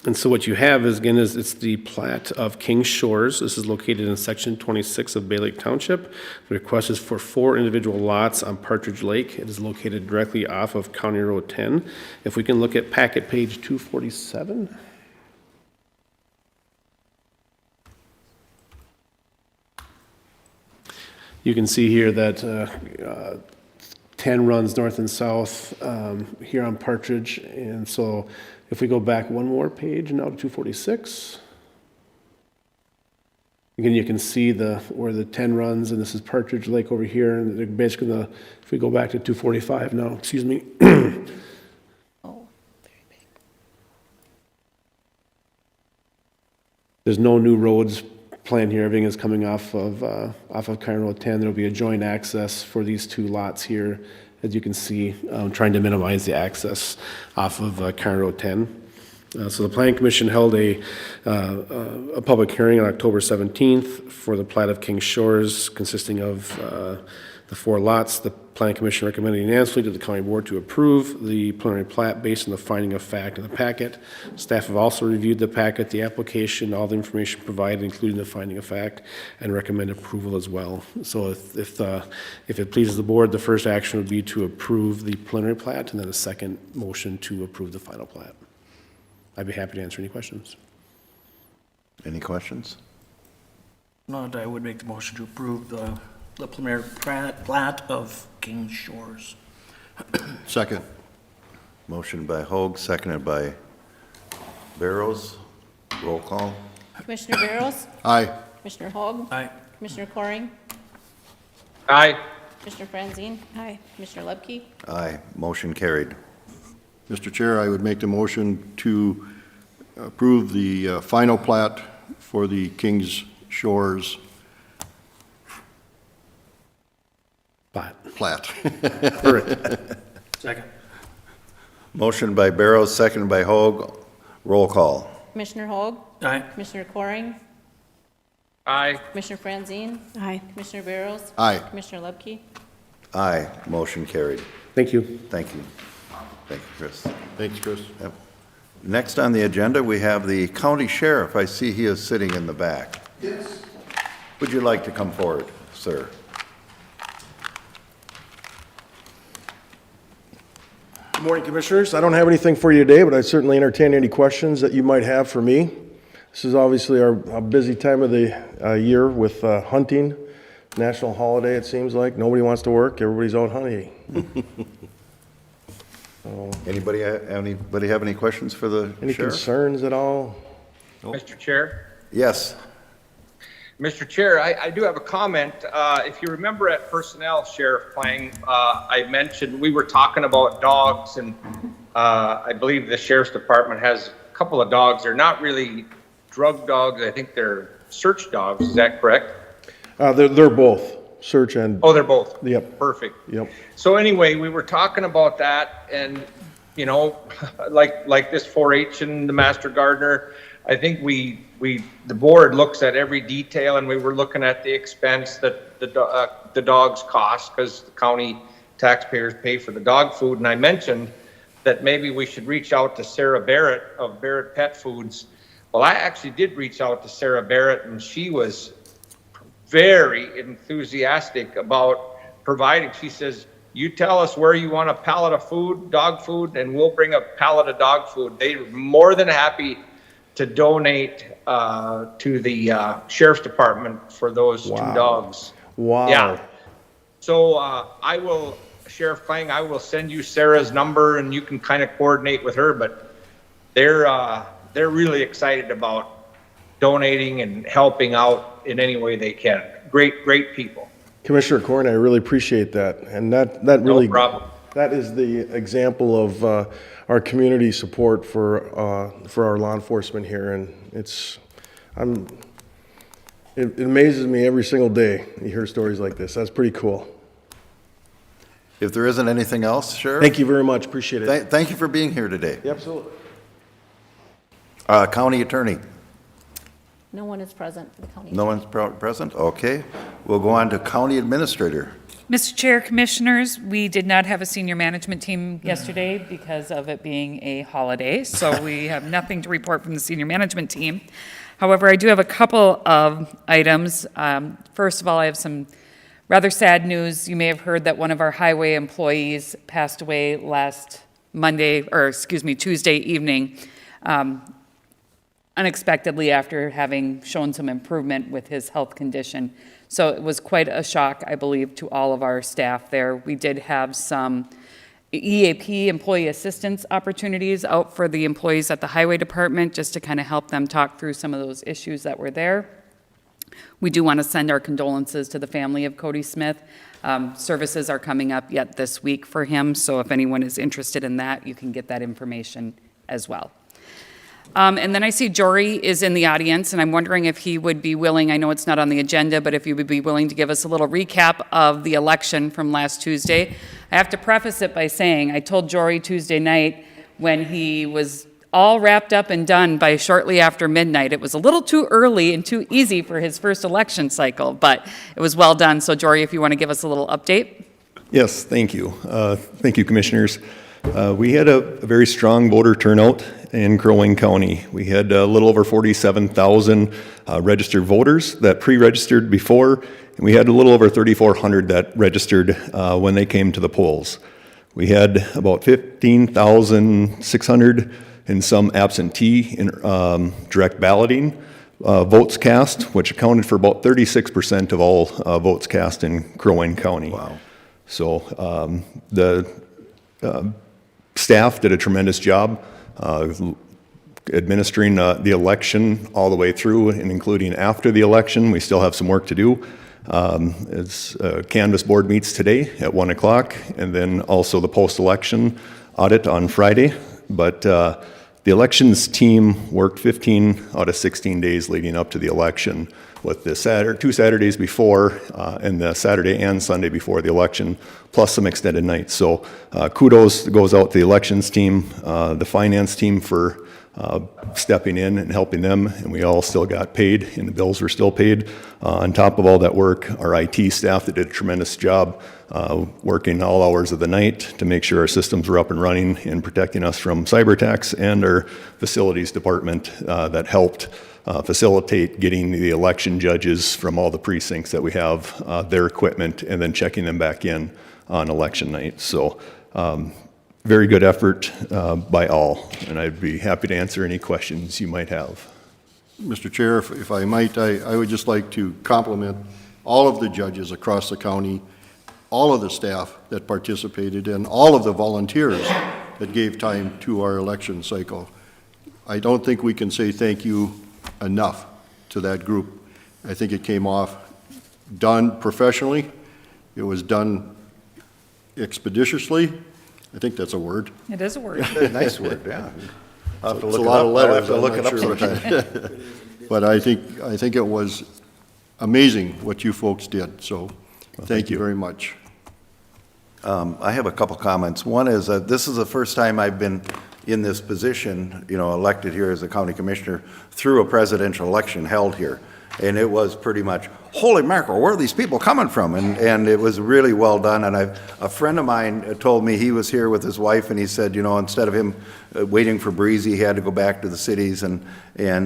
And so what you have is, again, it's the plat of King Shores. This is located in Section 26 of Bay Lake Township. The request is for 4 individual lots on Partridge Lake. It is located directly off of County Road 10. If we can look at packet page 247. You can see here that 10 runs north and south here on Partridge. And so if we go back one more page now to 246, again, you can see where the 10 runs, and this is Partridge Lake over here. And basically, if we go back to 245 now, excuse me. There's no new roads planned here. Everything is coming off of County Road 10. There'll be a joint access for these 2 lots here as you can see, trying to minimize the access off of County Road 10. So the Planning Commission held a public hearing on October 17th for the plat of King Shores, consisting of the 4 lots. The Planning Commission recommended unanimously to the County Board to approve the preliminary plat based on the finding of fact in the packet. Staff have also reviewed the packet, the application, all the information provided, including the finding of fact, and recommend approval as well. So if it pleases the Board, the first action would be to approve the preliminary plat, and then a second motion to approve the final plat. I'd be happy to answer any questions. Any questions? No, I would make the motion to approve the preliminary plat of King Shores. Second. Motion by Hoag, seconded by Barrows. Roll call. Commissioner Barrows? Aye. Commissioner Hogg? Aye. Commissioner Coring? Aye. Commissioner Franzine? Aye. Commissioner Lepke? Aye. Motion carried. Mr. Chair, I would make the motion to approve the final plat for the Kings Shores plat. Second. Motion by Barrows, seconded by Hoag. Roll call. Commissioner Hogg? Aye. Commissioner Coring? Aye. Commissioner Franzine? Aye. Commissioner Barrows? Aye. Commissioner Lepke? Aye. Motion carried. Thank you. Thank you. Thank you, Chris. Thanks, Chris. Yep. Next on the agenda, we have the county sheriff. I see he is sitting in the back. Yes. Would you like to come forward, sir? Good morning, Commissioners. I don't have anything for you today, but I certainly entertain any questions that you might have for me. This is obviously our busy time of the year with hunting, national holiday, it seems like. Nobody wants to work, everybody's out hunting. Anybody have any questions for the Any sheriff? concerns at all? Mr. Chair? Yes. Mr. Chair, I do have a comment. If you remember at Personnel, Sheriff Klang, I mentioned we were talking about dogs, and I believe the Sheriff's Department has a couple of dogs. They're not really drug dogs. I think they're search dogs. Is that correct? They're both, search and, Oh, they're both? Yep. Perfect. yep. So anyway, we were talking about that, and, you know, like this 4-H and the Master Gardener, I think the board looks at every detail, and we were looking at the expense that the dogs cost, because the county taxpayers pay for the dog food. And I mentioned that maybe we should reach out to Sarah Barrett of Barrett Pet Foods. Well, I actually did reach out to Sarah Barrett, and she was very enthusiastic about providing. She says, you tell us where you want a pallet of food, dog food, and we'll bring a pallet of dog food. They're more than happy to donate to the Sheriff's Department for those two dogs. Wow. Yeah. So I will, Sheriff Klang, I will send you Sarah's number, and you can kind of coordinate with her, but they're really excited about donating and helping out in any way they can. Great people. Commissioner Corn, I really appreciate that. And that really, No problem. that is the example of our community support for our law enforcement here. And it amazes me every single day you hear stories like this. That's pretty cool. If there isn't anything else, Sheriff? Thank you very much. Appreciate it. Thank you for being here today. Absolutely. County Attorney? No one is present for the county. No one's present? Okay. We'll go on to County Administrator. Mr. Chair, Commissioners, we did not have a senior management team yesterday because of it being a holiday, so we have nothing to report from the senior management team. However, I do have a couple of items. First of all, I have some rather sad news. You may have heard that one of our highway employees passed away Tuesday evening, unexpectedly after having shown some improvement with his health condition. So it was quite a shock, I believe, to all of our staff there. We did have some EAP, employee assistance opportunities out for the employees at the highway department, just to kind of help them talk through some of those issues that were there. We do want to send our condolences to the family of Cody Smith. Services are coming up yet this week for him, so if anyone is interested in that, you can get that information as well. And then I see Jory is in the audience, and I'm wondering if he would be willing, I know it's not on the agenda, but if he would be willing to give us a little recap of the election from last Tuesday. I have to preface it by saying, I told Jory Tuesday night when he was all wrapped up and done by shortly after midnight. It was a little too early and too easy for his first election cycle, but it was well done. So Jory, if you want to give us a little update. Yes, thank you. Thank you, Commissioners. We had a very strong voter turnout in Crow Wing County. We had a little over 47,000 registered voters that pre-registered before, and we had a little over 3,400 that registered when they came to the polls. We had about 15,600 and some absentee in direct balloting votes cast, which accounted for about 36% of all votes cast in Crow Wing County. Wow. So the staff did a tremendous job administering the election all the way through and including after the election. We still have some work to do. Canvas board meets today at 1 o'clock, and then also the post-election audit on Friday. But the elections team worked 15 out of 16 days leading up to the election, with the two Saturdays before and the Saturday and Sunday before the election, plus some extended nights. So kudos goes out to the elections team, the finance team for stepping in and helping them, and we all still got paid, and the bills were still paid. On top of all that work, our IT staff that did a tremendous job working all hours of the night to make sure our systems were up and running and protecting us from cyber attacks, and our facilities department that helped facilitate getting the election judges from all the precincts that we have their equipment and then checking them back in on election night. So very good effort by all, and I'd be happy to answer any questions you might have. Mr. Chair, if I might, I would just like to compliment all of the judges across the county, all of the staff that participated, and all of the volunteers that gave time to our election cycle. I don't think we can say thank you enough to that group. I think it came off done professionally. It was done expeditiously. I think that's a word. It is a word. Nice word, yeah. I'll have to It's look a it lot up. of letters. I'll have to I'm look not it up sure sometime. But I think it was amazing what you folks did, so thank you very much. I have a couple comments. One is that this is the first time I've been in this position, elected here as a county commissioner through a presidential election held here. And it was pretty much, holy mackerel, where are these people coming from? And it was really well done. And a friend of mine told me he was here with his wife, and he said, instead of him waiting for Breezy, he had to go back to the cities and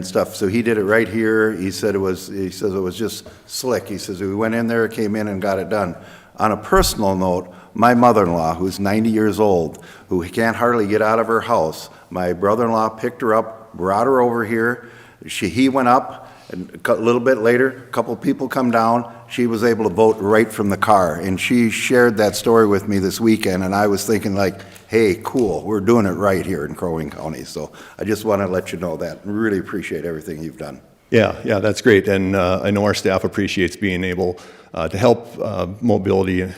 stuff. So he did it right here. He says it was just slick. He says we went in there, came in, and got it done. On a personal note, my mother-in-law, who's 90 years old, who can't hardly get out of her house, my brother-in-law picked her up, brought her over here. He went up. And a little bit later, a couple of people come down. She was able to vote right from the car. And she shared that story with me this weekend. And I was thinking like, hey, cool, we're doing it right here in Crow Wing County. So I just want to let you know that. Really appreciate everything you've done. Yeah, that's great. And I know our staff appreciates being able to help mobility,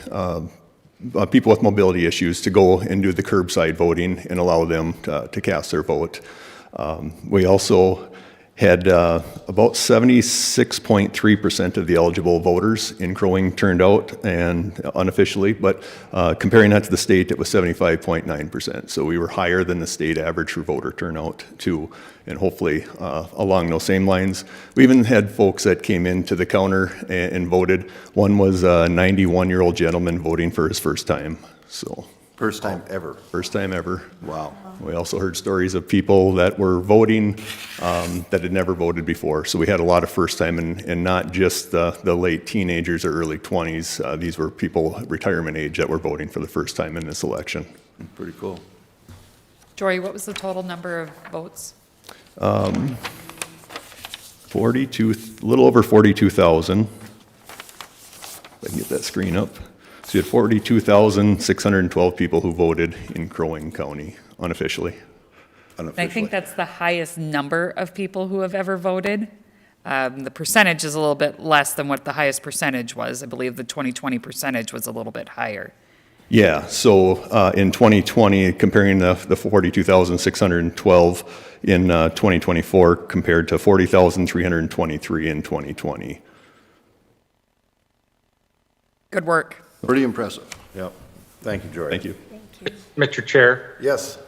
people with mobility issues to go and do the curbside voting and allow them to cast their vote. We also had about 76.3% of the eligible voters in Crow Wing turned out, and unofficially, but comparing that to the state, it was 75.9%. So we were higher than the state average for voter turnout too, and hopefully along those same lines. We even had folks that came into the counter and voted. One was a 91-year-old gentleman voting for his first time, so. First time ever. First time ever. Wow. We also heard stories of people that were voting that had never voted before. So we had a lot of first time, and not just the late teenagers or early 20s. These were people retirement age that were voting for the first time in this election. Pretty cool. Jory, what was the total number of votes? 42, a little over 42,000. If I can get that screen up. So you had 42,612 people who voted in Crow Wing County unofficially. I think that's the highest number of people who have ever voted. The percentage is a little bit less than what the highest percentage was. I believe the 2020 percentage was a little bit higher. Yeah, so in 2020, comparing the 42,612 in 2024 compared to 40,323 in 2020. Good work. Pretty impressive. Yep. Thank you, George. Thank you. Mr. Chair, Yes.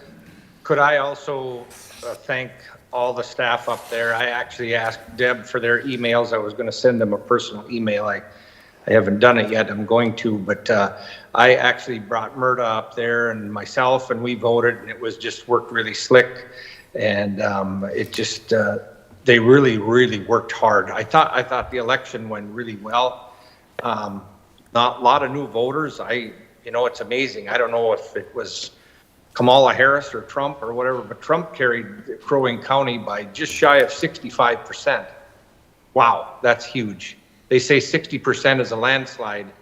could I also thank all the staff up there? I actually asked Deb for their emails. I was going to send them a personal email. I haven't done it yet. I'm going to, but I actually brought Murda up there and myself, and we voted, and it was just worked really slick. And it just, they really, really worked hard. I thought the election went really well. Not a lot of new voters. It's amazing. I don't know if it was Kamala Harris or Trump or whatever, but Trump carried Crow Wing County by just shy of 65%. Wow, that's huge. They say 60% is a landslide.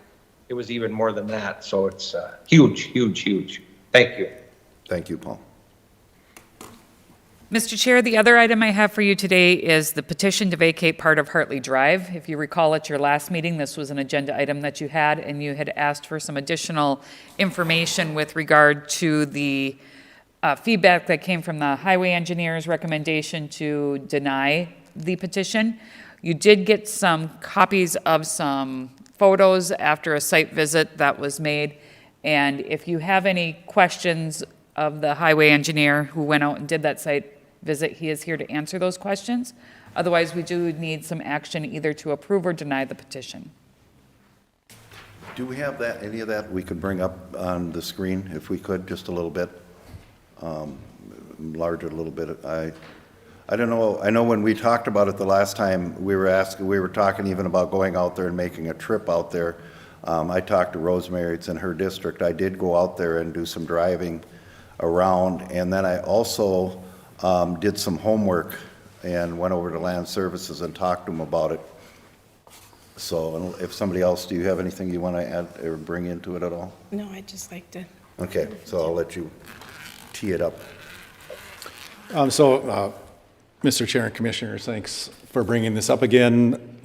It was even more than that. So it's huge, huge, huge. Thank you. Thank you, Paul. Mr. Chair, the other item I have for you today is the petition to vacate part of Hartley Drive. If you recall at your last meeting, this was an agenda item that you had, and you had asked for some additional information with regard to the feedback that came from the highway engineer's recommendation to deny the petition. You did get some copies of some photos after a site visit that was made, and if you have any questions of the highway engineer who went out and did that site visit, he is here to answer those questions. Otherwise, we do need some action either to approve or deny the petition. Do we have that, any of that we could bring up on the screen, if we could, just a little bit? Larger a little bit. I don't know, I know when we talked about it the last time, we were talking even about going out there and making a trip out there. I talked to Rosemary, it's in her district. I did go out there and do some driving around, and then I also did some homework and went over to Land Services and talked to them about it. So if somebody else, do you have anything you want to add or bring into it at all? No, I'd just like to. Okay, so I'll let you tee it up. Mr. Chair and Commissioners, thanks for bringing this up again.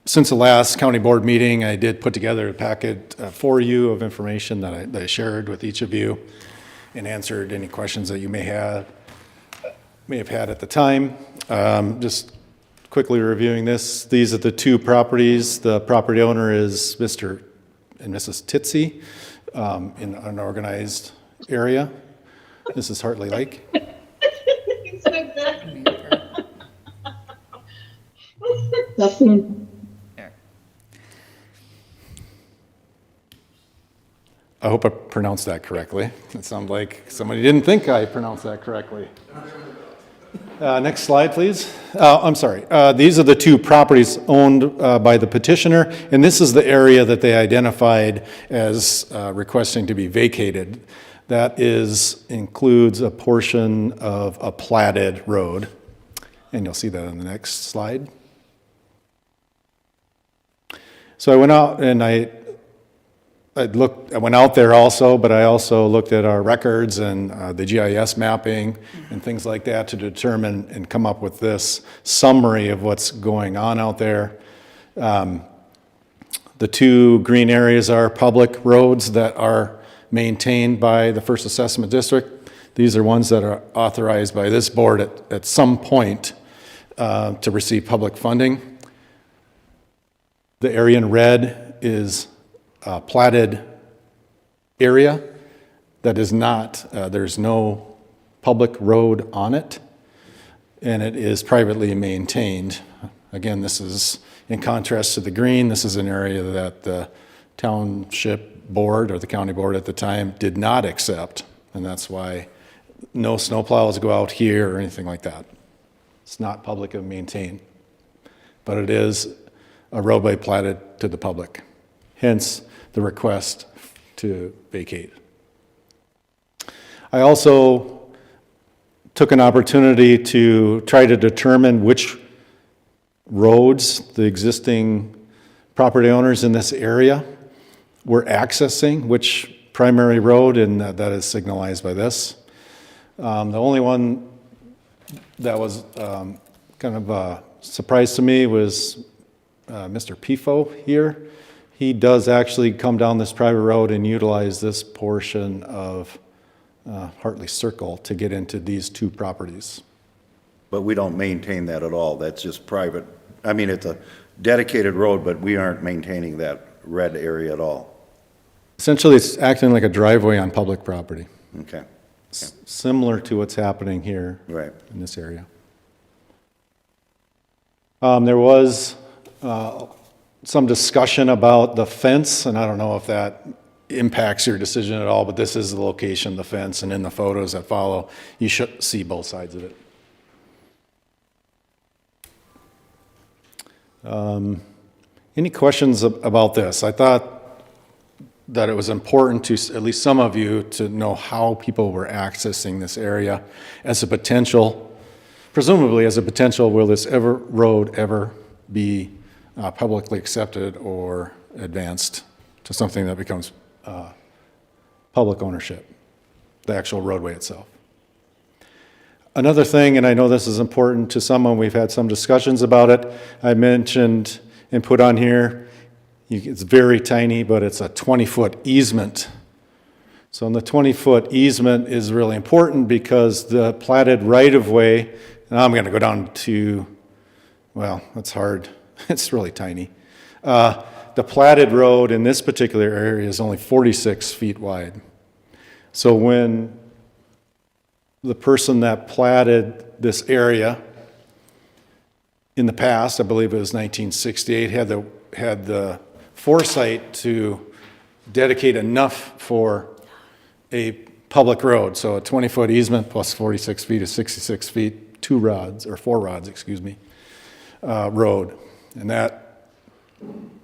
Since the last county board meeting, I did put together a packet for you of information that I shared with each of you and answered any questions that you may have had at the time. Just quickly reviewing this, these are the two properties. The property owner is Mr. and Mrs. Titsey in an unorganized area. This is Hartley Lake. I hope I pronounced that correctly. It sounded like somebody didn't think I pronounced that correctly. Next slide, please. I'm sorry. These are the two properties owned by the petitioner, and this is the area that they identified as requesting to be vacated. That includes a portion of a platted road, and you'll see that on the next slide. So I went out and I went out there also, but I also looked at our records and the GIS mapping and things like that to determine and come up with this summary of what's going on out there. The two green areas are public roads that are maintained by the First Assessment District. These are ones that are authorized by this board at some point to receive public funding. The area in red is a platted area that is not, there's no public road on it, and it is privately maintained. Again, this is in contrast to the green. This is an area that the township board or the county board at the time did not accept, and that's why no snowplows go out here or anything like that. It's not public and maintained, but it is a roadway platted to the public. Hence the request to vacate. I also took an opportunity to try to determine which roads the existing property owners in this area were accessing, which primary road, and that is signalized by this. The only one that was kind of a surprise to me was Mr. Pifo here. he does actually come down this private road and utilize this portion of Hartley Circle to get into these two properties. But we don't maintain that at all. That's just private. I mean, it's a dedicated road, but we aren't maintaining that red area at all. Essentially, it's acting like a driveway on public property, Okay, similar to what's happening here right. in this area. There was some discussion about the fence, and I don't know if that impacts your decision at all, but this is the location of the fence, and in the photos that follow, you should see both sides of it. Any questions about this? I thought that it was important to at least some of you to know how people were accessing this area as a potential, presumably as a potential, will this road ever be publicly accepted or advanced to something that becomes public ownership, the actual roadway itself. Another thing, and I know this is important to someone, we've had some discussions about it, I mentioned and put on here, it's very tiny, but it's a 20-foot easement. So the 20-foot easement is really important because the platted right-of-way, and I'm going to go down to, well, that's hard. It's really tiny. The platted road in this particular area is only 46 feet wide. So when the person that platted this area in the past, I believe it was 1968, had the foresight to dedicate enough for a public road. So a 20-foot easement plus 46 feet is 66 feet, 4 rods, road. And that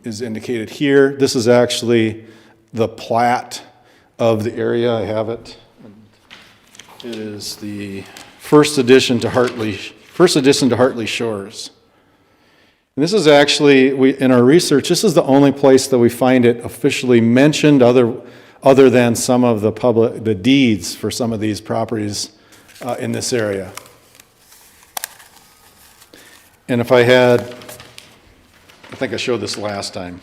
is indicated here. This is actually the plat of the area. I have it. It is the first edition to Hartley Shores. And this is actually, in our research, this is the only place that we find it officially mentioned other than some of the deeds for some of these properties in this area. And if I think I showed this last time.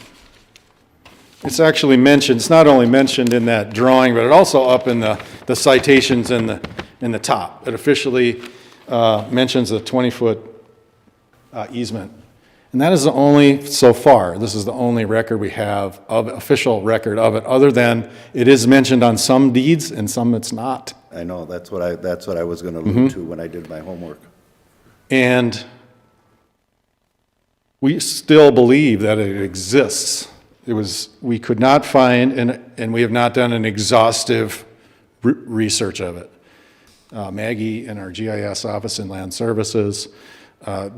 It's actually mentioned, it's not only mentioned in that drawing, but it also up in the citations in the top. It officially mentions a 20-foot easement. And that is the only, so far, this is the only record we have of, official record of it, other than it is mentioned on some deeds and some it's not. I know, that's what I was going to allude to when I did my homework. And we still believe that it exists. We could not find, and we have not done an exhaustive research of it. Maggie in our GIS office in Land Services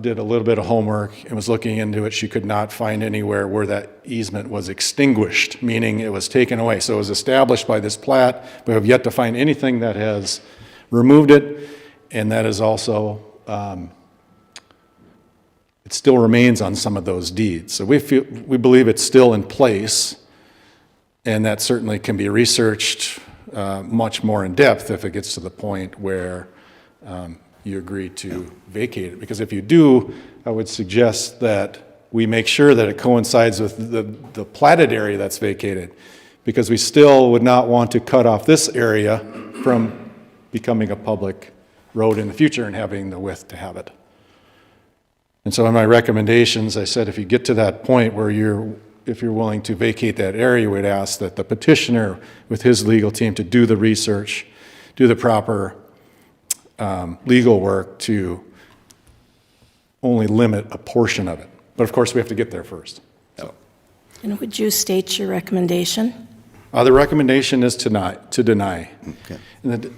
did a little bit of homework and was looking into it. She could not find anywhere where that easement was extinguished, meaning it was taken away. So it was established by this plat, but we have yet to find anything that has removed it, and that is also, it still remains on some of those deeds. So we believe it's still in place, and that certainly can be researched much more in depth if it gets to the point where you agree to vacate it. Because if you do, I would suggest that we make sure that it coincides with the platted area that's vacated, because we still would not want to cut off this area from becoming a public road in the future and having the width to have it. And so in my recommendations, I said if you get to that point where if you're willing to vacate that area, we'd ask that the petitioner with his legal team to do the research, do the proper legal work to only limit a portion of it. But of course, we have to get there first. So. And would you state your recommendation? The recommendation is to deny. Okay. And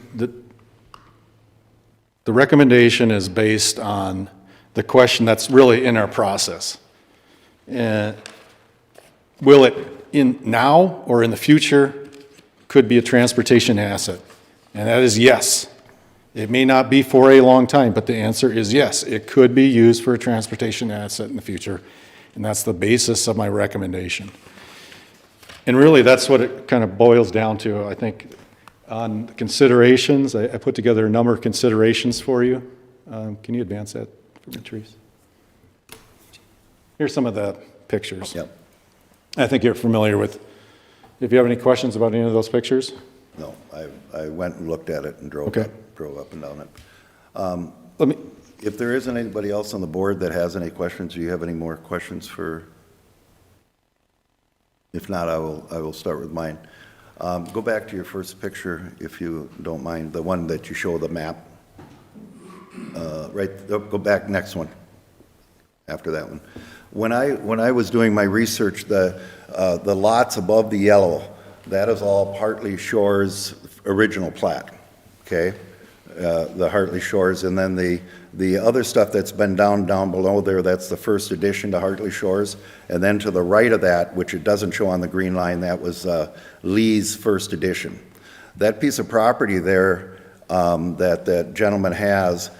the recommendation is based on the question that's really in our process. Will it, in now or in the future, could be a transportation asset? And that is yes. It may not be for a long time, but the answer is yes. It could be used for a transportation asset in the future, and that's the basis of my recommendation. And really, that's what it kind of boils down to. I think on considerations, I put together a number of considerations for you. Can you advance that for me, Therese? Here's some of the pictures. Yep. I think you're familiar with, if you have any questions about any of those pictures? No, I went and looked at it and drove Okay. up and down it. Let me, If there isn't anybody else on the board that has any questions, do you have any more questions for? If not, I will start with mine. Go back to your first picture, if you don't mind, the one that you show the map. Right, go back, next one, after that one. When I was doing my research, the lots above the yellow, that is all Hartley Shores original plat, okay? The Hartley Shores, and then the other stuff that's been down below there, that's the first addition to Hartley Shores, and then to the right of that, which it doesn't show on the green line, that was Lee's first addition. That piece of property there that that gentleman has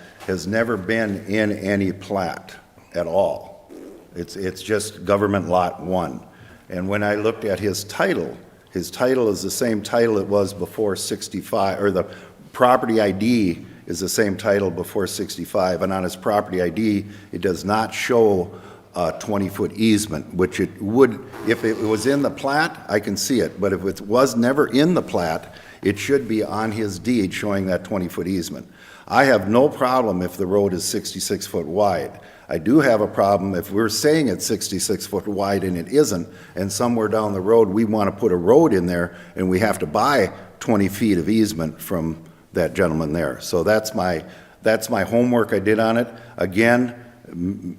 never been in any plat at all. It's just government lot 1. And when I looked at his title is the same title it was before 65, or the property ID is the same title before 65, and on his property ID, it does not show a 20-foot easement, which it would, if it was in the plat, I can see it, but if it was never in the plat, it should be on his deed showing that 20-foot easement. I have no problem if the road is 66 foot wide. I do have a problem if we're saying it's 66 foot wide and it isn't, and somewhere down the road, we want to put a road in there, and we have to buy 20 feet of easement from that gentleman there. So that's my homework I did on it. Again,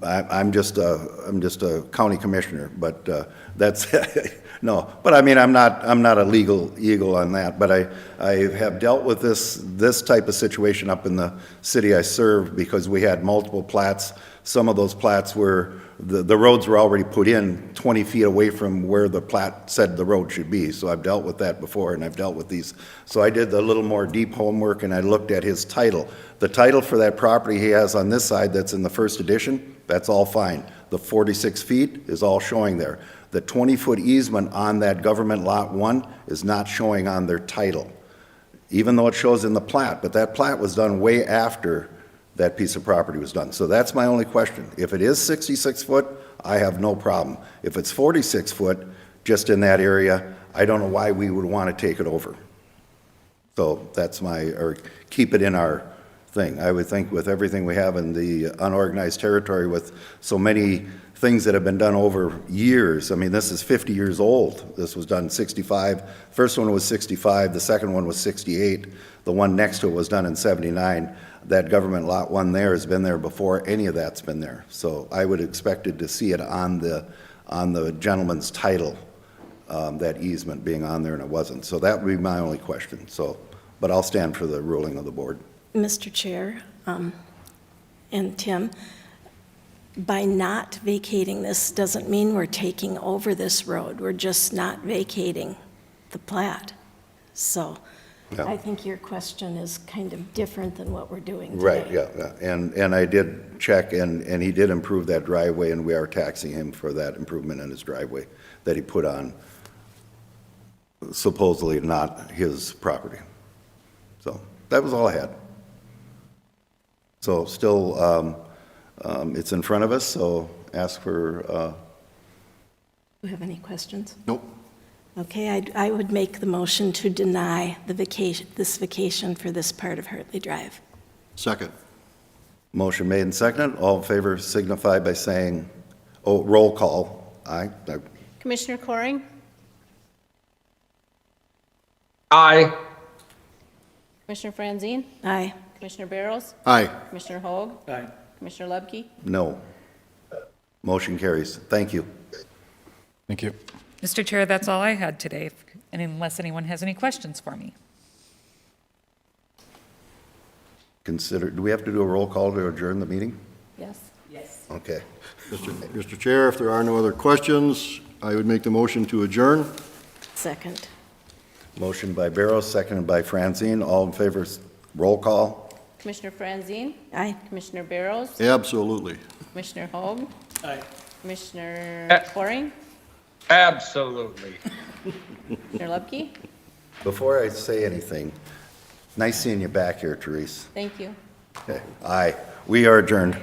I'm just a county commissioner, but that's no. But I mean, I'm not a legal eagle on that. But I have dealt with this type of situation up in the city I serve because we had multiple plats. Some of those plats were the roads were already put in 20 feet away from where the plat said the road should be. So I've dealt with that before, and I've dealt with these. So I did a little more deep homework, and I looked at his title. The title for that property he has on this side that's in the first edition, that's all fine. The 46 feet is all showing there. The 20-foot easement on that government lot 1 is not showing on their title, even though it shows in the plat. But that plat was done way after that piece of property was done. So that's my only question. If it is 66 foot, I have no problem. If it's 46 foot, just in that area, I don't know why we would want to take it over. So that's or keep it in our thing. I would think with everything we have in the unorganized territory with so many things that have been done over years. I mean, this is 50 years old. This was done in 65. First one was 65. The second one was 68. The one next to it was done in 79. That government lot 1 there has been there before any of that's been there. So I would expected to see it on the gentleman's title, that easement being on there, and it wasn't. So that would be my only question. So, but I'll stand for the ruling of the board. Mr. Chair, and Tim, by not vacating this doesn't mean we're taking over this road. We're just not vacating the plat. So Yeah. I think your question is kind of different than what we're doing today. Right, yeah. And I did check, and he did improve that driveway, and we are taxing him for that improvement in his driveway that he put on supposedly not his property. So that was all I had. So still, it's in front of us, so ask for... Do you have any questions? Nope. Okay, I would make the motion to deny this vacation for this part of Hartley Drive. Second. Motion made and seconded. All in favor signify by saying, roll call. Aye. Commissioner Coring? Aye. Commissioner Franzine? Aye. Commissioner Barrows? Aye. Commissioner Hoag? Aye. Commissioner Lubke? No. Motion carries. Thank you. thank you. Mr. Chair, that's all I had today, and unless anyone has any questions for me. Do we have to do a roll call to adjourn the meeting? Yes. Yes. Okay. Mr. Chair, if there are no other questions, I would make the motion to adjourn. Second. Motion by Barrows, seconded by Franzine. All in favor, roll call. Commissioner Franzine? Aye. Commissioner Barrows? Absolutely. Commissioner Hoag? Aye. Commissioner Coring? Absolutely. Commissioner Lubke? Before I say anything, nice seeing you back here, Therese. Thank you. Okay. Aye. We are adjourned.